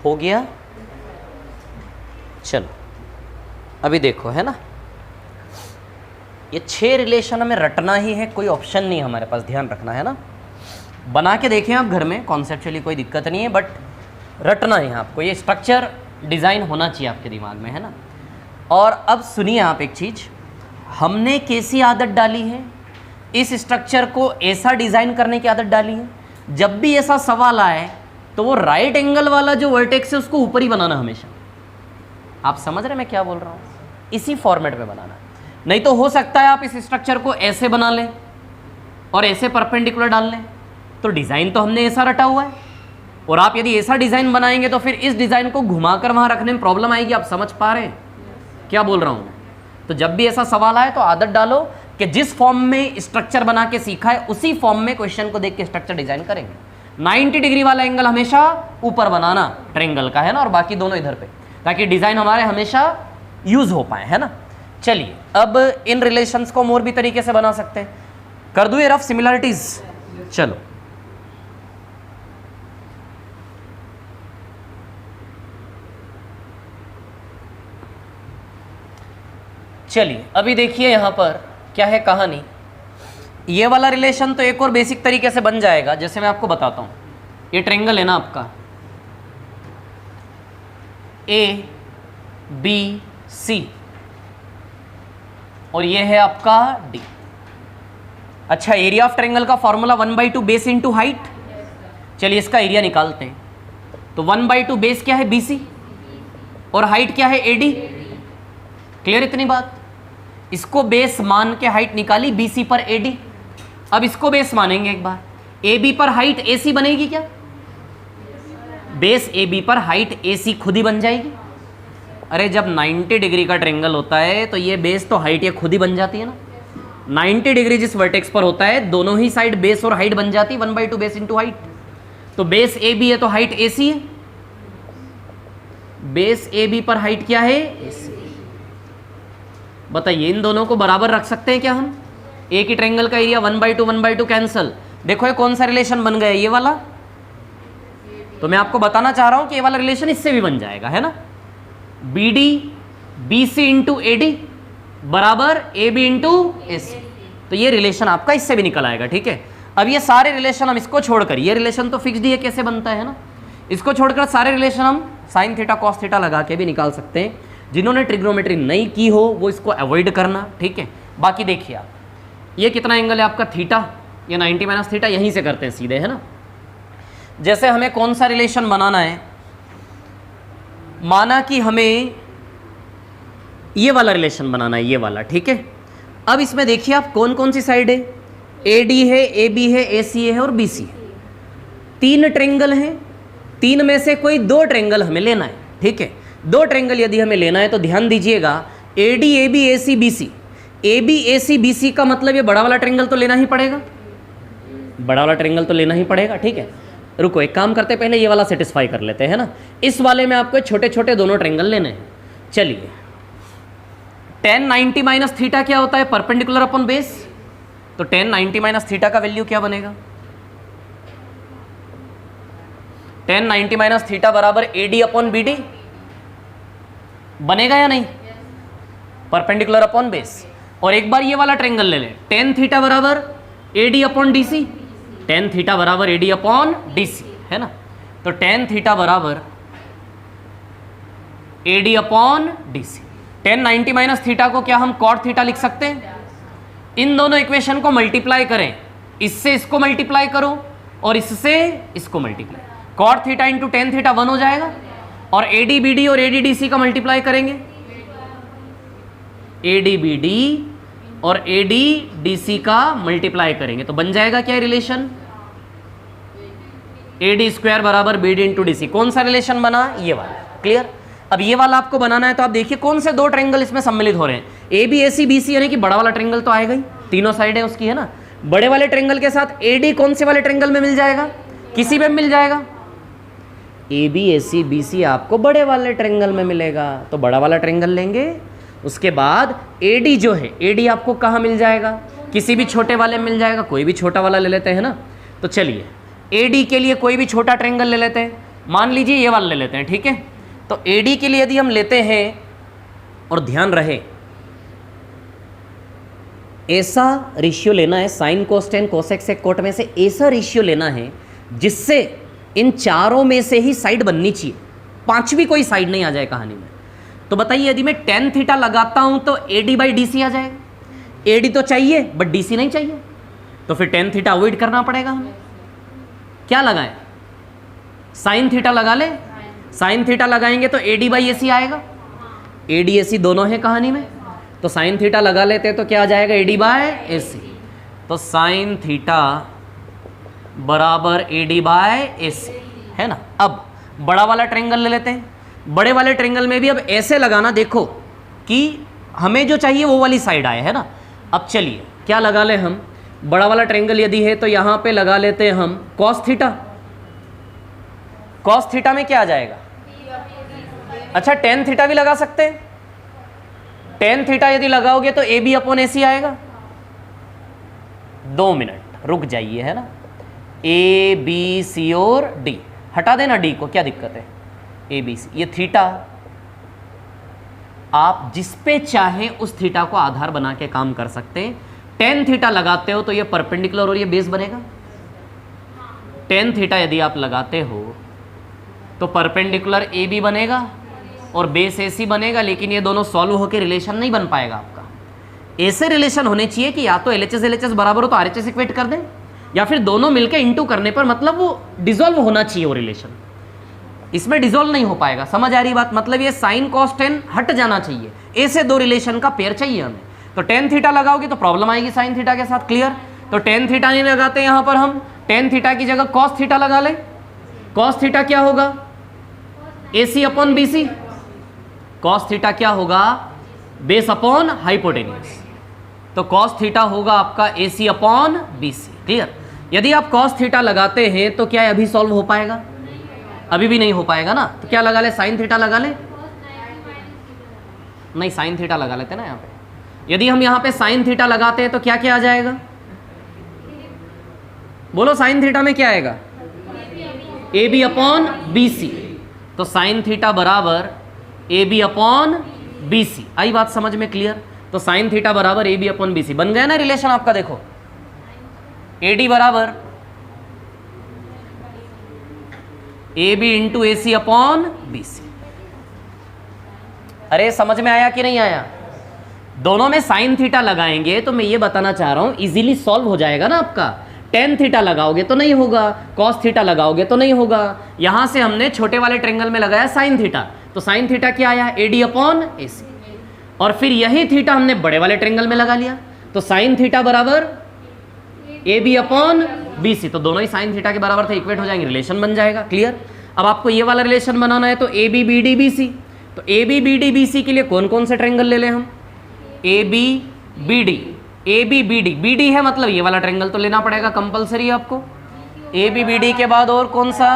A: हो गया? चलो अभी देखो, है ना, ये 6 रिलेशन हमें रटना ही है, कोई ऑप्शन नहीं है हमारे पास, ध्यान रखना है ना। बना के देखें आप घर में, कॉन्सेप्चुअली कोई दिक्कत नहीं है, बट रटना है आपको, ये स्ट्रक्चर डिज़ाइन होना चाहिए आपके दिमाग में, है ना। और अब सुनिए आप एक चीज़, हमने कैसी आदत डाली है, इस स्ट्रक्चर को ऐसा डिज़ाइन करने की आदत डाली है, जब भी ऐसा सवाल आए तो वो राइट एंगल वाला जो वर्टेक्स है उसको ऊपर ही बनाना हमेशा। आप समझ रहे मैं क्या बोल रहा हूँ? इसी फॉर्मेट में बनाना, नहीं तो हो सकता है आप इस स्ट्रक्चर को ऐसे बना लें और ऐसे परपेंडिकुलर डाल लें, तो डिज़ाइन तो हमने ऐसा रटा हुआ है, और आप यदि ऐसा डिज़ाइन बनाएंगे तो फिर इस डिज़ाइन को घुमाकर वहाँ रखने में प्रॉब्लम आएगी। आप समझ पा रहे हैं क्या बोल रहा हूँ? तो जब भी ऐसा सवाल आए तो आदत डालो कि जिस फॉर्म में स्ट्रक्चर बना के सीखा है उसी फॉर्म में क्वेश्चन को देख के स्ट्रक्चर डिजाइन करेंगे। 90 डिग्री वाला एंगल हमेशा ऊपर बनाना ट्रायंगल का, है ना, और बाकी दोनों इधर पे, ताकि डिजाइन हमारे हमेशा यूज हो पाए, है ना। चलिए अब इन रिलेशंस को और भी तरीके से बना सकते हैं। कर दूं ये रफ सिमिलरिटीज? चलो चलिए अभी देखिए यहां पर क्या है कहानी। ये वाला रिलेशन तो एक और बेसिक तरीके से बन जाएगा, जैसे मैं आपको बताता हूं। ये ट्रायंगल है ना आपका ए बी सी, और ये है आपका डी। अच्छा, एरिया ऑफ ट्रायंगल का फॉर्मूला 1/2 बेस इंटू हाइट। चलिए इसका एरिया निकालते हैं। तो 1/2 बेस क्या है? BC, और हाइट क्या है? AD। क्लियर इतनी बात? इसको बेस मान के हाइट निकाली BC पर AD। अब इसको बेस मानेंगे एक बार, AB पर हाइट AC बनेगी क्या? बेस AB पर हाइट AC खुद ही बन जाएगी। अरे जब 90 डिग्री का ट्रायंगल होता है तो ये बेस तो हाइट ये खुद ही बन जाती है ना। 90 डिग्री जिस वर्टेक्स पर होता है दोनों ही साइड बेस और हाइट बन जाती है, 1/2 बेस इंटू हाइट। तो बेस AB है तो हाइट AC है, बेस AB पर हाइट क्या है? AC। बताइए इन दोनों को बराबर रख सकते हैं क्या हम? एक ही ट्रायंगल का एरिया 1/2 कैंसल। देखो ये कौन सा रिलेशन बन गया? ये वाला। तो मैं आपको बताना चाह रहा हूं कि ये वाला रिलेशन इससे भी बन जाएगा, है ना। BD BC इंटू AD बराबर AB इंटू AC। तो ये रिलेशन आपका इससे भी निकल आएगा, ठीक है। अब ये सारे रिलेशन हम इसको छोड़कर, ये रिलेशन तो फिक्स्ड ही है कैसे बनता है ना, इसको छोड़कर सारे रिलेशन हम साइन थीटा कॉस थीटा लगा के भी निकाल सकते हैं। जिन्होंने ट्रिग्नोमेट्री नहीं की हो वो इसको अवॉइड करना, ठीक है। बाकी देखिए आप, ये कितना एंगल है आपका? थीटा। ये 90 माइनस थीटा, यहीं से करते हैं सीधे, है ना। जैसे हमें कौन सा रिलेशन बनाना है, माना कि हमें ये वाला रिलेशन बनाना है, ये वाला, ठीक है। अब इसमें देखिए आप कौन कौन सी साइड है? AD है, AB है, AC है और BC है। 3 ट्रायंगल हैं, 3 में से कोई 2 ट्रायंगल हमें लेना है, ठीक है। 2 ट्रायंगल यदि हमें लेना है तो ध्यान दीजिएगा, AD AB AC BC, AB AC BC का मतलब ये बड़ा वाला ट्रायंगल तो लेना ही पड़ेगा, बड़ा वाला ट्रायंगल तो लेना ही पड़ेगा, ठीक है। रुको एक काम करते, पहले ये वाला सेटिस्फाई कर लेते हैं ना। इस वाले में आपको छोटे छोटे दोनों ट्रायंगल लेने हैं। चलिए tan 90 माइनस थीटा क्या होता है? Perpendicular upon base. तो tan 90 माइनस थीटा का वैल्यू क्या बनेगा? tan 90 माइनस थीटा बराबर AD अपॉन BD। बनेगा या नहीं? Perpendicular upon base. और एक बार ये वाला ट्रायंगल ले लें, टेन थीटा बराबर AD upon DC, tan theta बराबर AD अपॉन DC है ना। तो टेन थीटा बराबर AD upon DC। Ten 90 minus theta को क्या हम कॉट थीटा लिख सकते हैं? इन दोनों इक्वेशन को मल्टीप्लाई करें, इससे इसको मल्टीप्लाई करो और इससे इसको multiply, cot theta into tan theta 1 हो जाएगा। और AD BD और AD DC का मल्टीप्लाई करेंगे, AD BD और AD DC का मल्टीप्लाई करेंगे तो बन जाएगा क्या रिलेशन? AD स्क्वायर बराबर BD इंटू DC। कौन सा रिलेशन बना? ये वाला। क्लियर? अब ये वाला आपको बनाना है तो आप देखिए कौन से दो ट्रायंगल इसमें सम्मिलित हो रहे हैं। AB AC BC यानी कि बड़ा वाला ट्रायंगल तो आएगा ही, तीनों साइड है उसकी है ना। बड़े वाले ट्रायंगल के साथ AD कौन से वाले ट्रायंगल में मिल जाएगा? किसी में मिल जाएगा। AB AC BC आपको बड़े वाले ट्रायंगल में मिलेगा तो बड़ा वाला ट्रायंगल लेंगे। उसके बाद AD जो है, AD आपको कहाँ मिल जाएगा? किसी भी छोटे वाले में मिल जाएगा। कोई भी छोटा वाला ले लेते हैं ना। तो चलिए AD के लिए कोई भी छोटा ट्रायंगल ले लेते हैं, मान लीजिए ये वाला ले लेते हैं, ठीक है। तो AD के लिए यदि हम लेते हैं, और ध्यान रहे ऐसा रेशियो लेना है, sine cos tan cosec sec cot में से ऐसा रेशियो लेना है जिससे इन चारों में से ही साइड बननी चाहिए, पांचवी कोई साइड नहीं आ जाए कहानी में। तो बताइए यदि मैं टेन थीटा लगाता हूं तो AD बाई DC आ जाएगा। AD तो चाहिए बट DC नहीं चाहिए, तो फिर टेन थीटा अवॉइड करना पड़ेगा हमें। क्या लगाएं? साइन थीटा लगा ले। साइन थीटा लगाएंगे तो AD बाई AC आएगा। AD AC दोनों है कहानी में, तो साइन थीटा लगा लेते हैं तो क्या आ जाएगा? AD by AC। तो साइन थीटा बराबर AD बाय AC है ना। अब बड़ा वाला ट्रायंगल ले लेते हैं। बड़े वाले ट्रायंगल में भी अब ऐसे लगाना, देखो कि हमें जो चाहिए वो वाली साइड आए है ना। अब चलिए क्या लगा ले हम, बड़ा वाला ट्रायंगल यदि है तो यहां पे लगा लेते हैं हम कॉस थीटा। कॉस थीटा में क्या आ जाएगा? अच्छा टेन थीटा भी लगा सकते हैं। टेन थीटा यदि लगाओगे तो AB अपॉन AC आएगा। 2 मिनट रुक जाइए है ना। A B C और D हटा देना, D को, क्या दिक्कत है? A B C, ये थीटा आप जिस पे चाहे उस थीटा को आधार बना के काम कर सकते हैं। टेन थीटा लगाते हो तो ये परपेंडिकुलर और ये बेस बनेगा। टेन थीटा यदि आप लगाते हो तो परपेंडिकुलर AB बनेगा और बेस AC बनेगा, लेकिन ये दोनों सॉल्व होकर रिलेशन नहीं बन पाएगा आपका। ऐसे रिलेशन होने चाहिए कि या तो LHS LHS बराबर हो तो RHS इक्वेट कर दें, या फिर दोनों मिलकर इंटू करने पर मतलब वो डिसॉल्व होना चाहिए वो रिलेशन। इसमें डिसॉल्व नहीं हो पाएगा। समझ आ रही बात? मतलब ये साइन कॉस टेन हट जाना चाहिए। ऐसे दो रिलेशन का पेयर चाहिए हमें। तो टेन थीटा लगाओगे तो प्रॉब्लम आएगी साइन थीटा के साथ। क्लियर? तो टेन थीटा नहीं लगाते यहां पर हम, टेन थीटा की जगह कॉस थीटा लगा ले। कॉस थीटा क्या होगा? AC upon BC। Cos theta क्या होगा? Base upon hypotenuse. तो कॉस थीटा होगा आपका AC अपॉन BC। क्लियर? यदि आप कॉस थीटा लगाते हैं तो क्या अभी सॉल्व हो पाएगा? अभी भी नहीं हो पाएगा ना। तो क्या लगा ले? साइन थीटा लगा ले। नहीं, साइन थीटा लगा लेते ना यहाँ पे। यदि हम यहाँ पे साइन थीटा लगाते हैं तो क्या क्या आ जाएगा? बोलो साइन थीटा में क्या आएगा? AB upon BC। तो साइन थीटा बराबर AB अपॉन BC। आई बात समझ में? क्लियर? तो साइन थीटा बराबर AB अपॉन BC बन गया ना रिलेशन आपका। देखो AD बराबर AB into AC upon BC। अरे समझ में आया कि नहीं आया? दोनों में साइन थीटा लगाएंगे तो मैं ये बताना चाह रहा हूं इजीली सॉल्व हो जाएगा ना आपका। टेन थीटा लगाओगे तो नहीं होगा, कॉस थीटा लगाओगे तो नहीं होगा। यहां से हमने छोटे वाले ट्रायंगल में लगाया साइन थीटा, तो साइन थीटा क्या आया? AD upon AC। और फिर यही थीटा हमने बड़े वाले ट्रायंगल में लगा लिया, तो साइन थीटा बराबर AB अपॉन BC। तो दोनों ही साइन थीटा के बराबर थे, इक्वेट हो जाएंगे, रिलेशन बन जाएगा। क्लियर? अब आपको ये वाला रिलेशन बनाना है तो AB BD BC। तो AB BD BC के लिए कौन कौन से ट्रायंगल ले लें हम? AB BD, AB BD, BD है मतलब ये वाला ट्रायंगल तो लेना पड़ेगा, कंपलसरी आपको। AB BD के बाद और कौन सा?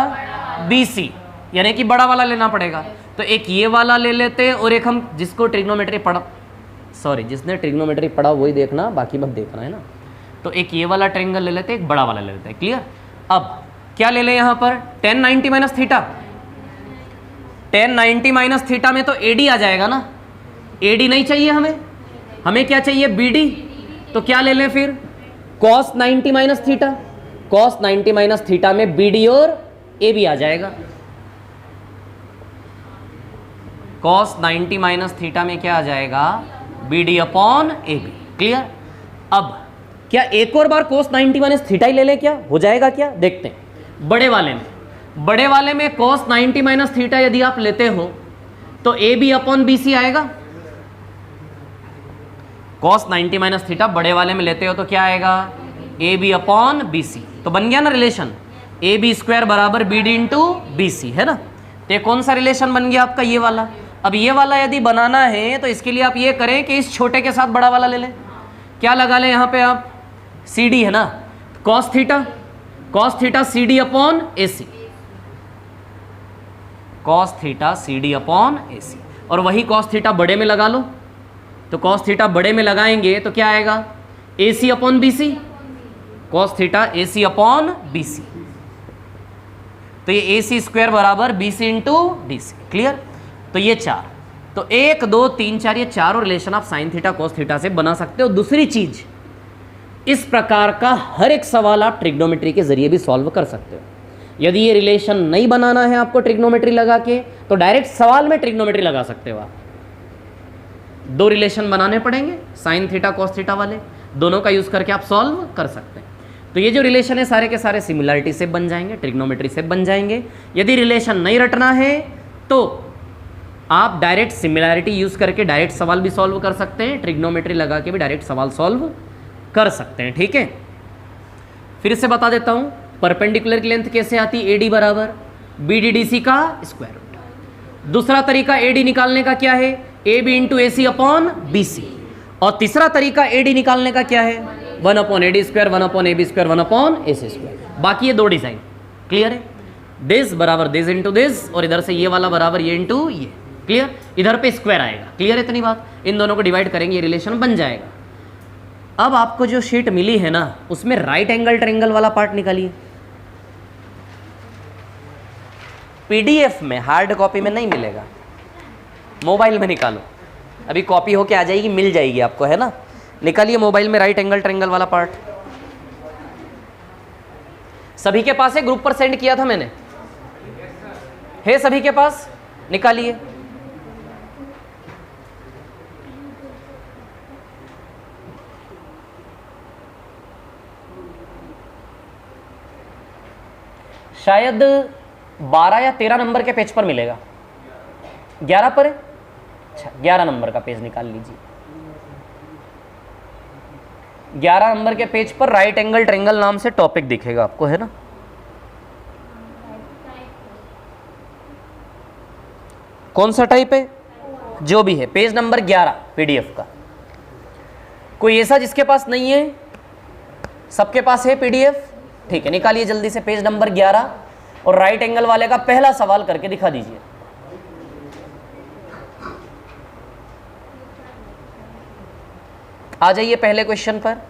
A: BC, यानी कि बड़ा वाला लेना पड़ेगा। तो एक ये वाला ले लेते हैं और एक हम जिसको ट्रिग्नोमेट्री पढ़ा, सॉरी जिसने ट्रिग्नोमेट्री पढ़ा वही देखना, बाकी मत देखना है ना। तो एक ये वाला ट्रायंगल ले लेते हैं, एक बड़ा वाला ले लेते हैं। क्लियर? अब क्या ले लें यहाँ पर? 10 90 minus theta. tan 90 minus theta में तो AD आ जाएगा ना, AD नहीं चाहिए हमें क्या चाहिए, BD। तो क्या ले लें फिर, cos 90 minus theta, cos 90 minus theta में BD और AB आ जाएगा। cos 90 माइनस थीटा में क्या आ जाएगा, BD अपॉन AB। क्लियर। अब क्या एक और बार cos 90 माइनस थीटा ही ले ले, क्या हो जाएगा, क्या देखते हैं। बड़े वाले में cos 90 माइनस थीटा यदि आप लेते हो तो AB अपॉन BC आएगा। cos 90 माइनस थीटा बड़े वाले में लेते हो तो क्या आएगा, AB अपॉन BC। तो बन गया ना रिलेशन, AB स्क्वायर बराबर BD इंटू BC, है ना। तो ये कौन सा रिलेशन बन गया आपका, ये वाला। अब ये वाला यदि बनाना है तो इसके लिए आप ये करें कि इस छोटे के साथ बड़ा वाला ले लें। क्या लगा लें यहाँ पे आप, CD है ना, cos theta CD upon AC, cos theta CD upon AC। और वही cos थीटा बड़े में लगा लो, तो cos थीटा बड़े में लगाएंगे तो क्या आएगा, AC upon BC, cos theta AC upon BC। तो ये AC स्क्वायर बराबर BC इंटू DC। क्लियर। तो ये 4, तो 1 2 3 4 ये चारों रिलेशन आप साइन थीटा cos थीटा से बना सकते हो। दूसरी चीज, इस प्रकार का हर एक सवाल आप ट्रिग्नोमेट्री के जरिए भी सॉल्व कर सकते हो। यदि ये रिलेशन नहीं बनाना है आपको ट्रिग्नोमेट्री लगा के, तो डायरेक्ट सवाल में ट्रिग्नोमेट्री लगा सकते हो आप। 2 रिलेशन बनाने पड़ेंगे साइन थीटा cos थीटा वाले, दोनों का यूज करके आप सॉल्व कर सकते हैं। तो ये जो रिलेशन है सारे के सारे सिमिलरिटी से बन जाएंगे, ट्रिग्नोमेट्री से बन जाएंगे। यदि रिलेशन नहीं रटना है तो आप डायरेक्ट सिमिलरिटी यूज करके डायरेक्ट सवाल भी सॉल्व कर सकते हैं, ट्रिग्नोमेट्री लगा के भी डायरेक्ट सवाल सॉल्व कर सकते हैं। ठीक है, फिर से बता देता हूं, परपेंडिकुलर की लेंथ कैसे आती, AD बराबर BDDC का स्क्वायर रूट। दूसरा तरीका AD निकालने का क्या है, AB into AC upon BC। और तीसरा तरीका AD निकालने का क्या है, 1 upon AD square, 1 upon AB square, 1 upon AC square. बाकी ये 2 डिजाइन क्लियर है, दिस बराबर दिस इंटू दिस, और इधर से ये वाला बराबर ये इंटू ये। क्लियर, इधर पे स्क्वायर आएगा। क्लियर है इतनी बात, इन दोनों को डिवाइड करेंगे ये रिलेशन बन जाएगा। अब आपको जो शीट मिली है ना, उसमें राइट एंगल ट्रायंगल वाला पार्ट निकालिए। PDF में, हार्ड कॉपी में नहीं मिलेगा, मोबाइल में निकालो। अभी कॉपी होके आ जाएगी, मिल जाएगी आपको, है ना। निकालिए मोबाइल में राइट एंगल ट्रायंगल वाला पार्ट। सभी के पास है, ग्रुप पर सेंड किया था मैंने, है सभी के पास, निकालिए। शायद 12 या 13 नंबर के पेज पर मिलेगा, 11 पर है। अच्छा, 11 नंबर का पेज निकाल लीजिए। 11 नंबर के पेज पर राइट एंगल ट्रायंगल नाम से टॉपिक दिखेगा आपको, है ना। कौन सा टाइप है, जो भी है, पेज नंबर 11 PDF का। कोई ऐसा जिसके पास नहीं है, सबके पास है PDF, ठीक है। निकालिए जल्दी से पेज नंबर 11 और राइट एंगल वाले का पहला सवाल करके दिखा दीजिए। आ जाइए पहले क्वेश्चन पर।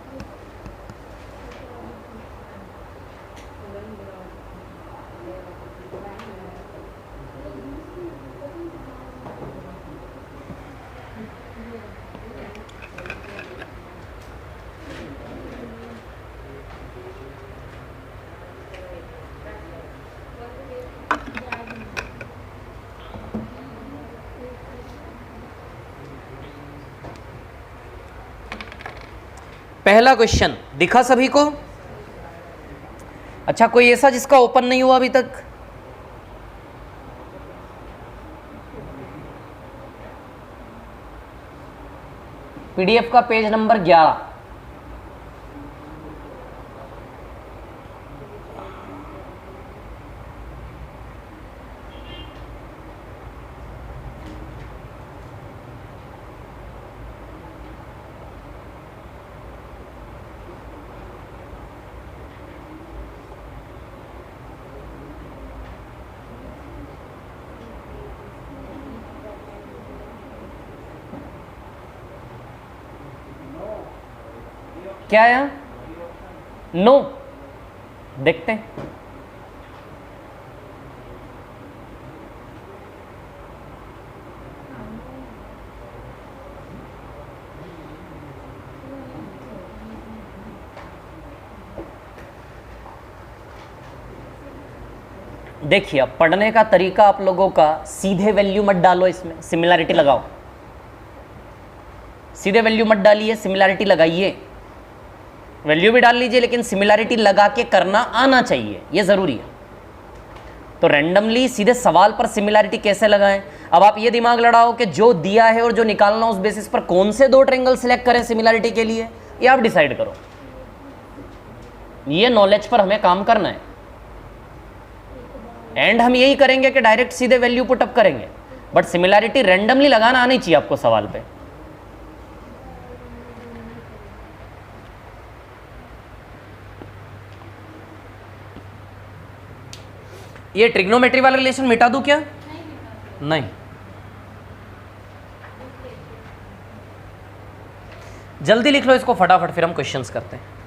A: पहला क्वेश्चन दिखा सभी को। अच्छा, कोई ऐसा जिसका ओपन नहीं हुआ अभी तक? PDF का पेज नंबर 11। क्या आया? नो। देखते हैं। देखिए अब पढ़ने का तरीका आप लोगों का, सीधे वैल्यू मत डालो, इसमें सिमिलैरिटी लगाओ। सीधे वैल्यू मत डालिए, सिमिलैरिटी लगाइए। वैल्यू भी डाल लीजिए लेकिन सिमिलैरिटी लगा के करना आना चाहिए, ये ज़रूरी है। तो रैंडमली सीधे सवाल पर सिमिलैरिटी कैसे लगाएं? अब आप ये दिमाग लड़ाओ कि जो दिया है और जो निकालना उस बेसिस पर कौन से दो ट्रायंगल सिलेक्ट करें सिमिलैरिटी के लिए, ये आप डिसाइड करो। ये नॉलेज पर हमें काम करना है। एंड हम यही करेंगे कि डायरेक्ट सीधे वैल्यू पुट अप करेंगे, बट सिमिलैरिटी रैंडमली लगाना आनी चाहिए आपको सवाल पे। ये ट्रिग्नोमेट्री वाला रिलेशन मिटा दूं क्या? नहीं। जल्दी लिख लो इसको फटाफट, फिर हम क्वेश्चंस करते हैं।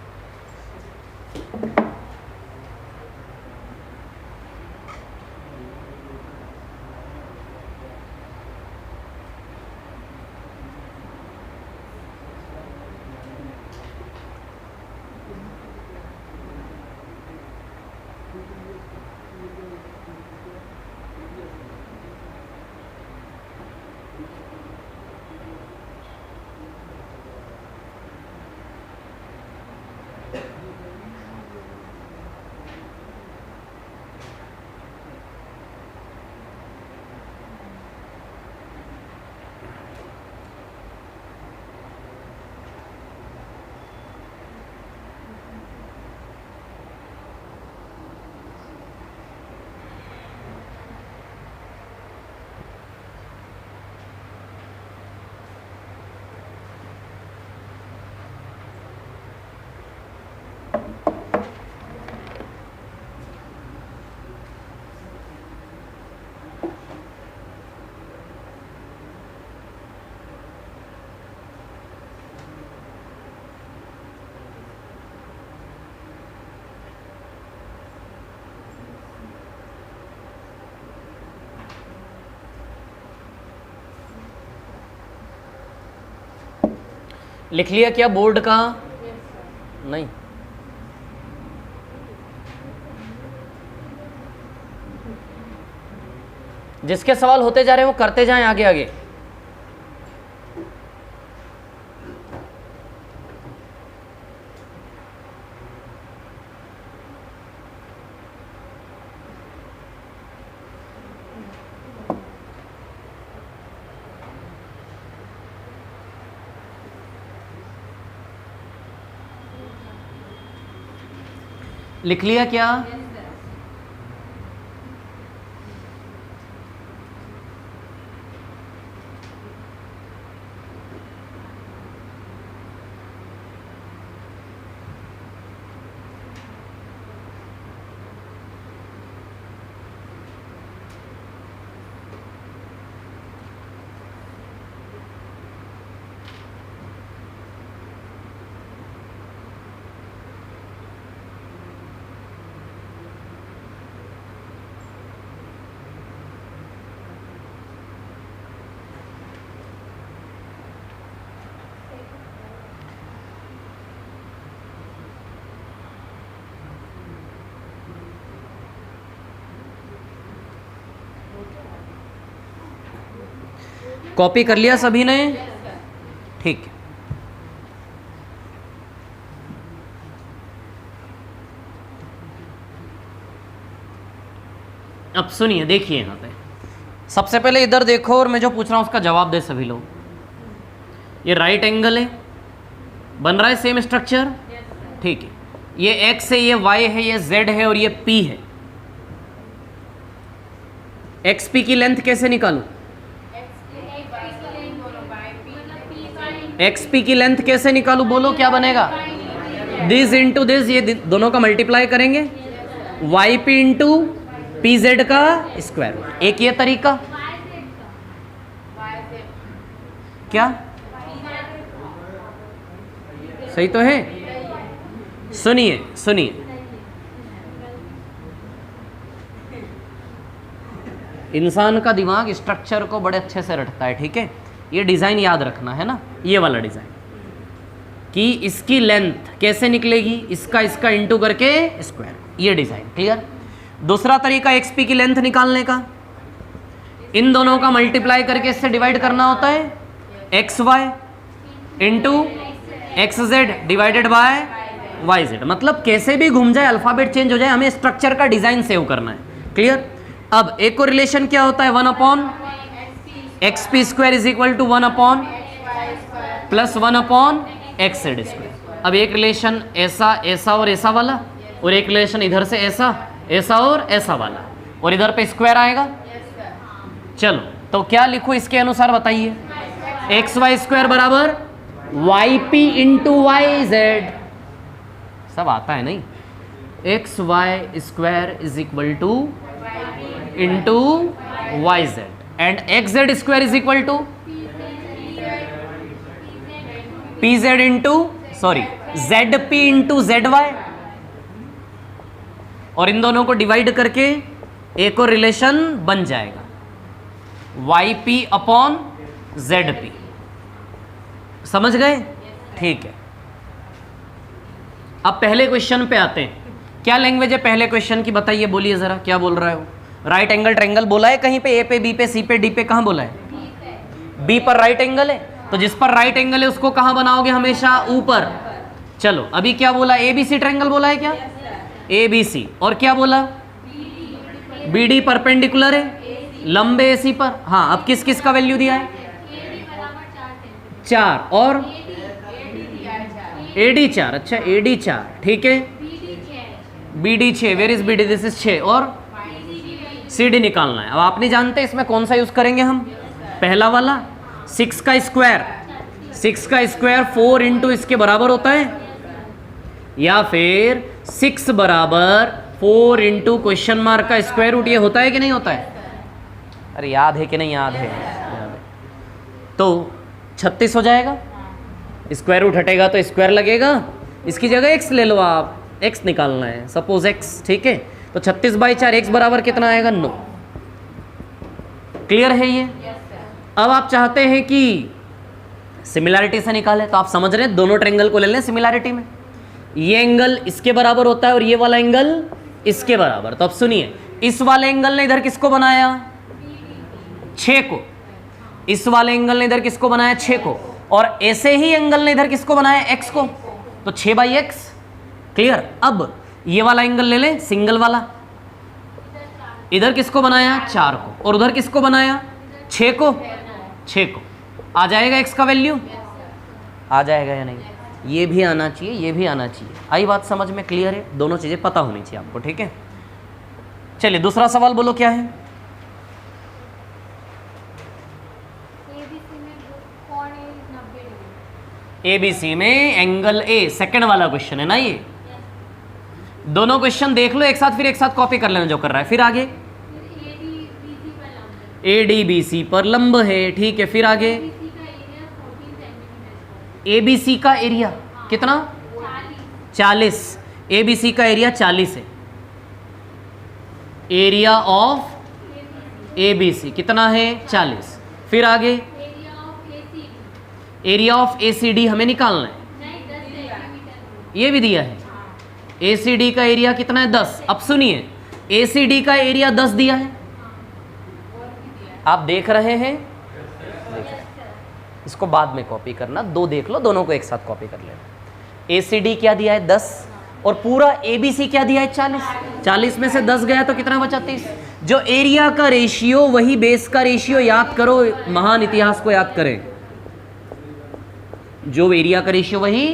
A: लिख लिया क्या बोर्ड का? नहीं। जिसके सवाल होते जा रहे हैं वो करते जाएं आगे आगे। लिख लिया क्या? कॉपी कर लिया सभी ने? ठीक है। अब सुनिए, देखिए यहां पे सबसे पहले इधर देखो और मैं जो पूछ रहा हूं उसका जवाब दे सभी लोग। ये राइट एंगल है, बन रहा है सेम स्ट्रक्चर, ठीक है। ये एक्स है, ये वाई है, ये जेड है और ये पी है। एक्स पी की लेंथ कैसे निकालूं? एक्स पी की लेंथ कैसे निकालूं? बोलो क्या बनेगा? दिस इंटू दिस, ये दोनों का मल्टीप्लाई करेंगे, Y P into P Z का स्क्वायर रूट। एक ये तरीका क्या सही तो है? सुनिए सुनिए, इंसान का दिमाग स्ट्रक्चर को बड़े अच्छे से रटता है, ठीक है। ये डिज़ाइन याद रखना है ना, ये वाला डिज़ाइन कि इसकी लेंथ कैसे निकलेगी, इसका इंटू करके स्क्वायर, ये डिज़ाइन क्लियर। दूसरा तरीका एक्सपी की लेंथ निकालने का, इन दोनों का मल्टीप्लाई करके इससे डिवाइड करना होता है, X Y into X Z divided by Y Z. मतलब कैसे भी घूम जाए, अल्फाबेट चेंज हो जाए, हमें स्ट्रक्चर का डिजाइन सेव करना है। क्लियर? अब एक को रिलेशन क्या होता है, 1 upon X P square is equal to 1 upon plus 1 upon X Z square. अब एक रिलेशन ऐसा, ऐसा और ऐसा वाला, और एक रिलेशन इधर से ऐसा, ऐसा और ऐसा वाला, और इधर पे स्क्वायर आएगा। चलो तो क्या लिखो इसके अनुसार बताइए, एक्स वाई स्क्वायर बराबर Y P into Y Z. सब आता है नहीं, X Y square is equal to into Y Z and X Z square is equal to P Z into sorry Z P into Z Y, और इन दोनों को divide करके एक और रिलेशन बन जाएगा, Y P upon Z P. समझ गए? ठीक है। अब पहले क्वेश्चन पे आते हैं। क्या लैंग्वेज है पहले क्वेश्चन की, बताइए, बोलिए जरा, क्या बोल रहा है वो? राइट एंगल ट्रायंगल बोला है कहीं पे, ए पे, बी पे, सी पे, डी पे, कहां बोला है? बी पर राइट एंगल है, तो जिस पर राइट एंगल है उसको कहां बनाओगे? हमेशा ऊपर। चलो अभी क्या बोला, ए बी सी ट्रायंगल बोला है क्या? ए बी सी, और क्या बोला? बी डी परपेंडिकुलर है लंबे ए सी पर। हाँ, अब किस किस का वैल्यू दिया है? 4 और ए डी 4। अच्छा, ए डी 4, ठीक है। B D 6, where is B D? This is 6, और सी डी निकालना है। अब आप नहीं जानते इसमें कौन सा यूज करेंगे हम, पहला वाला। 6 का स्क्वायर, 6 का स्क्वायर 4 इंटू इसके बराबर होता है, या फिर 6 बराबर 4 इंटू क्वेश्चन मार्क का स्क्वायर रूट, ये होता है कि नहीं होता है? अरे याद है कि नहीं? याद है, याद है। तो 36 हो जाएगा, स्क्वायर रूट हटेगा तो स्क्वायर लगेगा, इसकी जगह x ले लो आप, x निकालना है, सपोज x, ठीक है। तो 36/4 x बराबर कितना आएगा? 9। क्लियर है ये? अब आप चाहते हैं कि सिमिलैरिटी से निकालें, तो आप समझ रहे हैं, दोनों ट्रायंगल को ले लें सिमिलैरिटी में। ये एंगल इसके बराबर होता है और ये वाला एंगल इसके बराबर। तो अब सुनिए, इस वाले एंगल ने इधर किसको बनाया? 6 को। इस वाले एंगल ने इधर किसको बनाया? 6 को। और ऐसे ही एंगल ने इधर किसको बनाया? x को। तो 6/x। क्लियर? अब ये वाला एंगल ले ले, सिंगल वाला, इधर किसको बनाया? 4 को, और उधर किसको बनाया? 6 को। 6 को। आ जाएगा x का वैल्यू? आ जाएगा या नहीं? ये भी आना चाहिए, ये भी आना चाहिए। आई बात समझ में? क्लियर है? दोनों चीजें पता होनी चाहिए आपको, ठीक है। चलिए दूसरा सवाल बोलो, क्या है? एबीसी में एंगल ए, सेकंड वाला क्वेश्चन है ना ये। दोनों क्वेश्चन देख लो एक साथ, फिर एक साथ कॉपी कर लेना जो कर रहा है। फिर आगे एडीबीसी पर लंब है, ठीक है। फिर आगे एबीसी का एरिया कितना? 40। एबीसी का एरिया 40 है। एरिया ऑफ एबीसी कितना है? 40। फिर आगे एरिया ऑफ एसीडी हमें निकालना है, ये भी दिया है। एसीडी का एरिया कितना है? 10। अब सुनिए, एसीडी का एरिया 10 दिया है, आप देख रहे हैं? इसको बाद में कॉपी करना, 2 देख लो, दोनों को एक साथ कॉपी कर लेना। एसीडी क्या दिया है? 10, और पूरा एबीसी क्या दिया है? 40। 40 में से 10 गया तो कितना बचा? 30। जो एरिया का रेशियो वही बेस का रेशियो, याद करो, महान इतिहास को याद करें। जो एरिया का रेशियो वही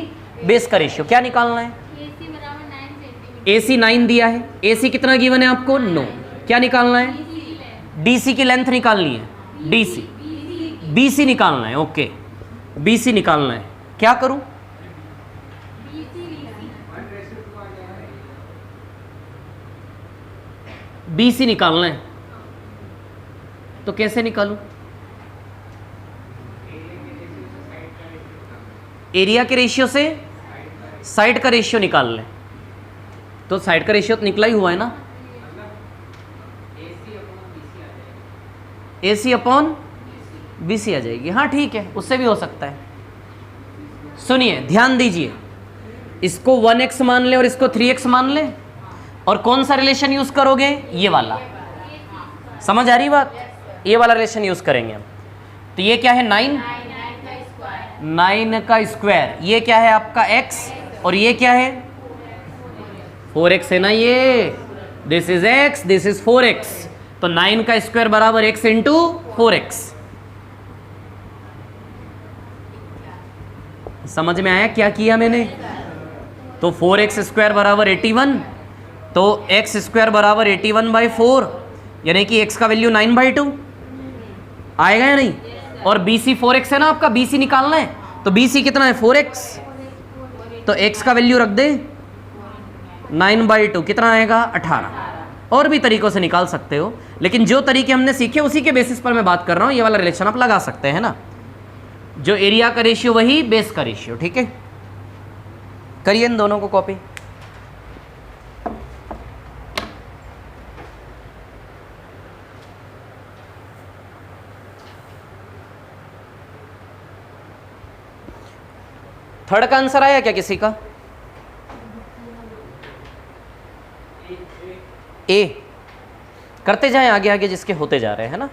A: बेस का रेशियो। क्या निकालना है? एसी 9 दिया है। एसी कितना गिवन है आपको? 9। क्या निकालना है? डीसी की लेंथ निकालनी है, डीसी। बीसी निकालना है, ओके, बीसी निकालना है। क्या करूं? बीसी निकालना है, तो कैसे निकालूं? एरिया के रेशियो से साइड का रेशियो निकाल लें, तो साइड का रेशियो तो निकला ही हुआ है ना, AC अपॉन BC आ जाएगी। हाँ ठीक है, उससे भी हो सकता है। सुनिए ध्यान दीजिए, इसको 1x मान ले और इसको 3x मान ले, और कौन सा रिलेशन यूज करोगे? ये वाला। समझ आ रही बात? ये वाला रिलेशन यूज करेंगे हम। तो ये क्या है? 9 का स्क्वायर। ये क्या है आपका? x। और ये क्या है? 4x है ना ये। This is x, this is 4x। तो 9 का स्क्वायर बराबर x इंटू 4x। समझ में आया क्या किया मैंने? तो 4x स्क्वायर बराबर 81, तो x स्क्वायर बराबर 81/4, यानी कि x का वैल्यू 9/2 आएगा या नहीं? और BC 4x है ना आपका, BC निकालना है। तो BC कितना है? 4x। तो x का वैल्यू रख दे 9/2, कितना आएगा? 18। और भी तरीकों से निकाल सकते हो, लेकिन जो तरीके हमने सीखे उसी के बेसिस पर मैं बात कर रहा हूं। ये वाला रिलेशन आप लगा सकते हैं ना, जो एरिया का रेशियो वही बेस का रेशियो। ठीक है, करिए इन दोनों को कॉपी। थर्ड का आंसर आया क्या किसी का? ए। करते जाएं आगे आगे जिसके होते जा रहे हैं ना।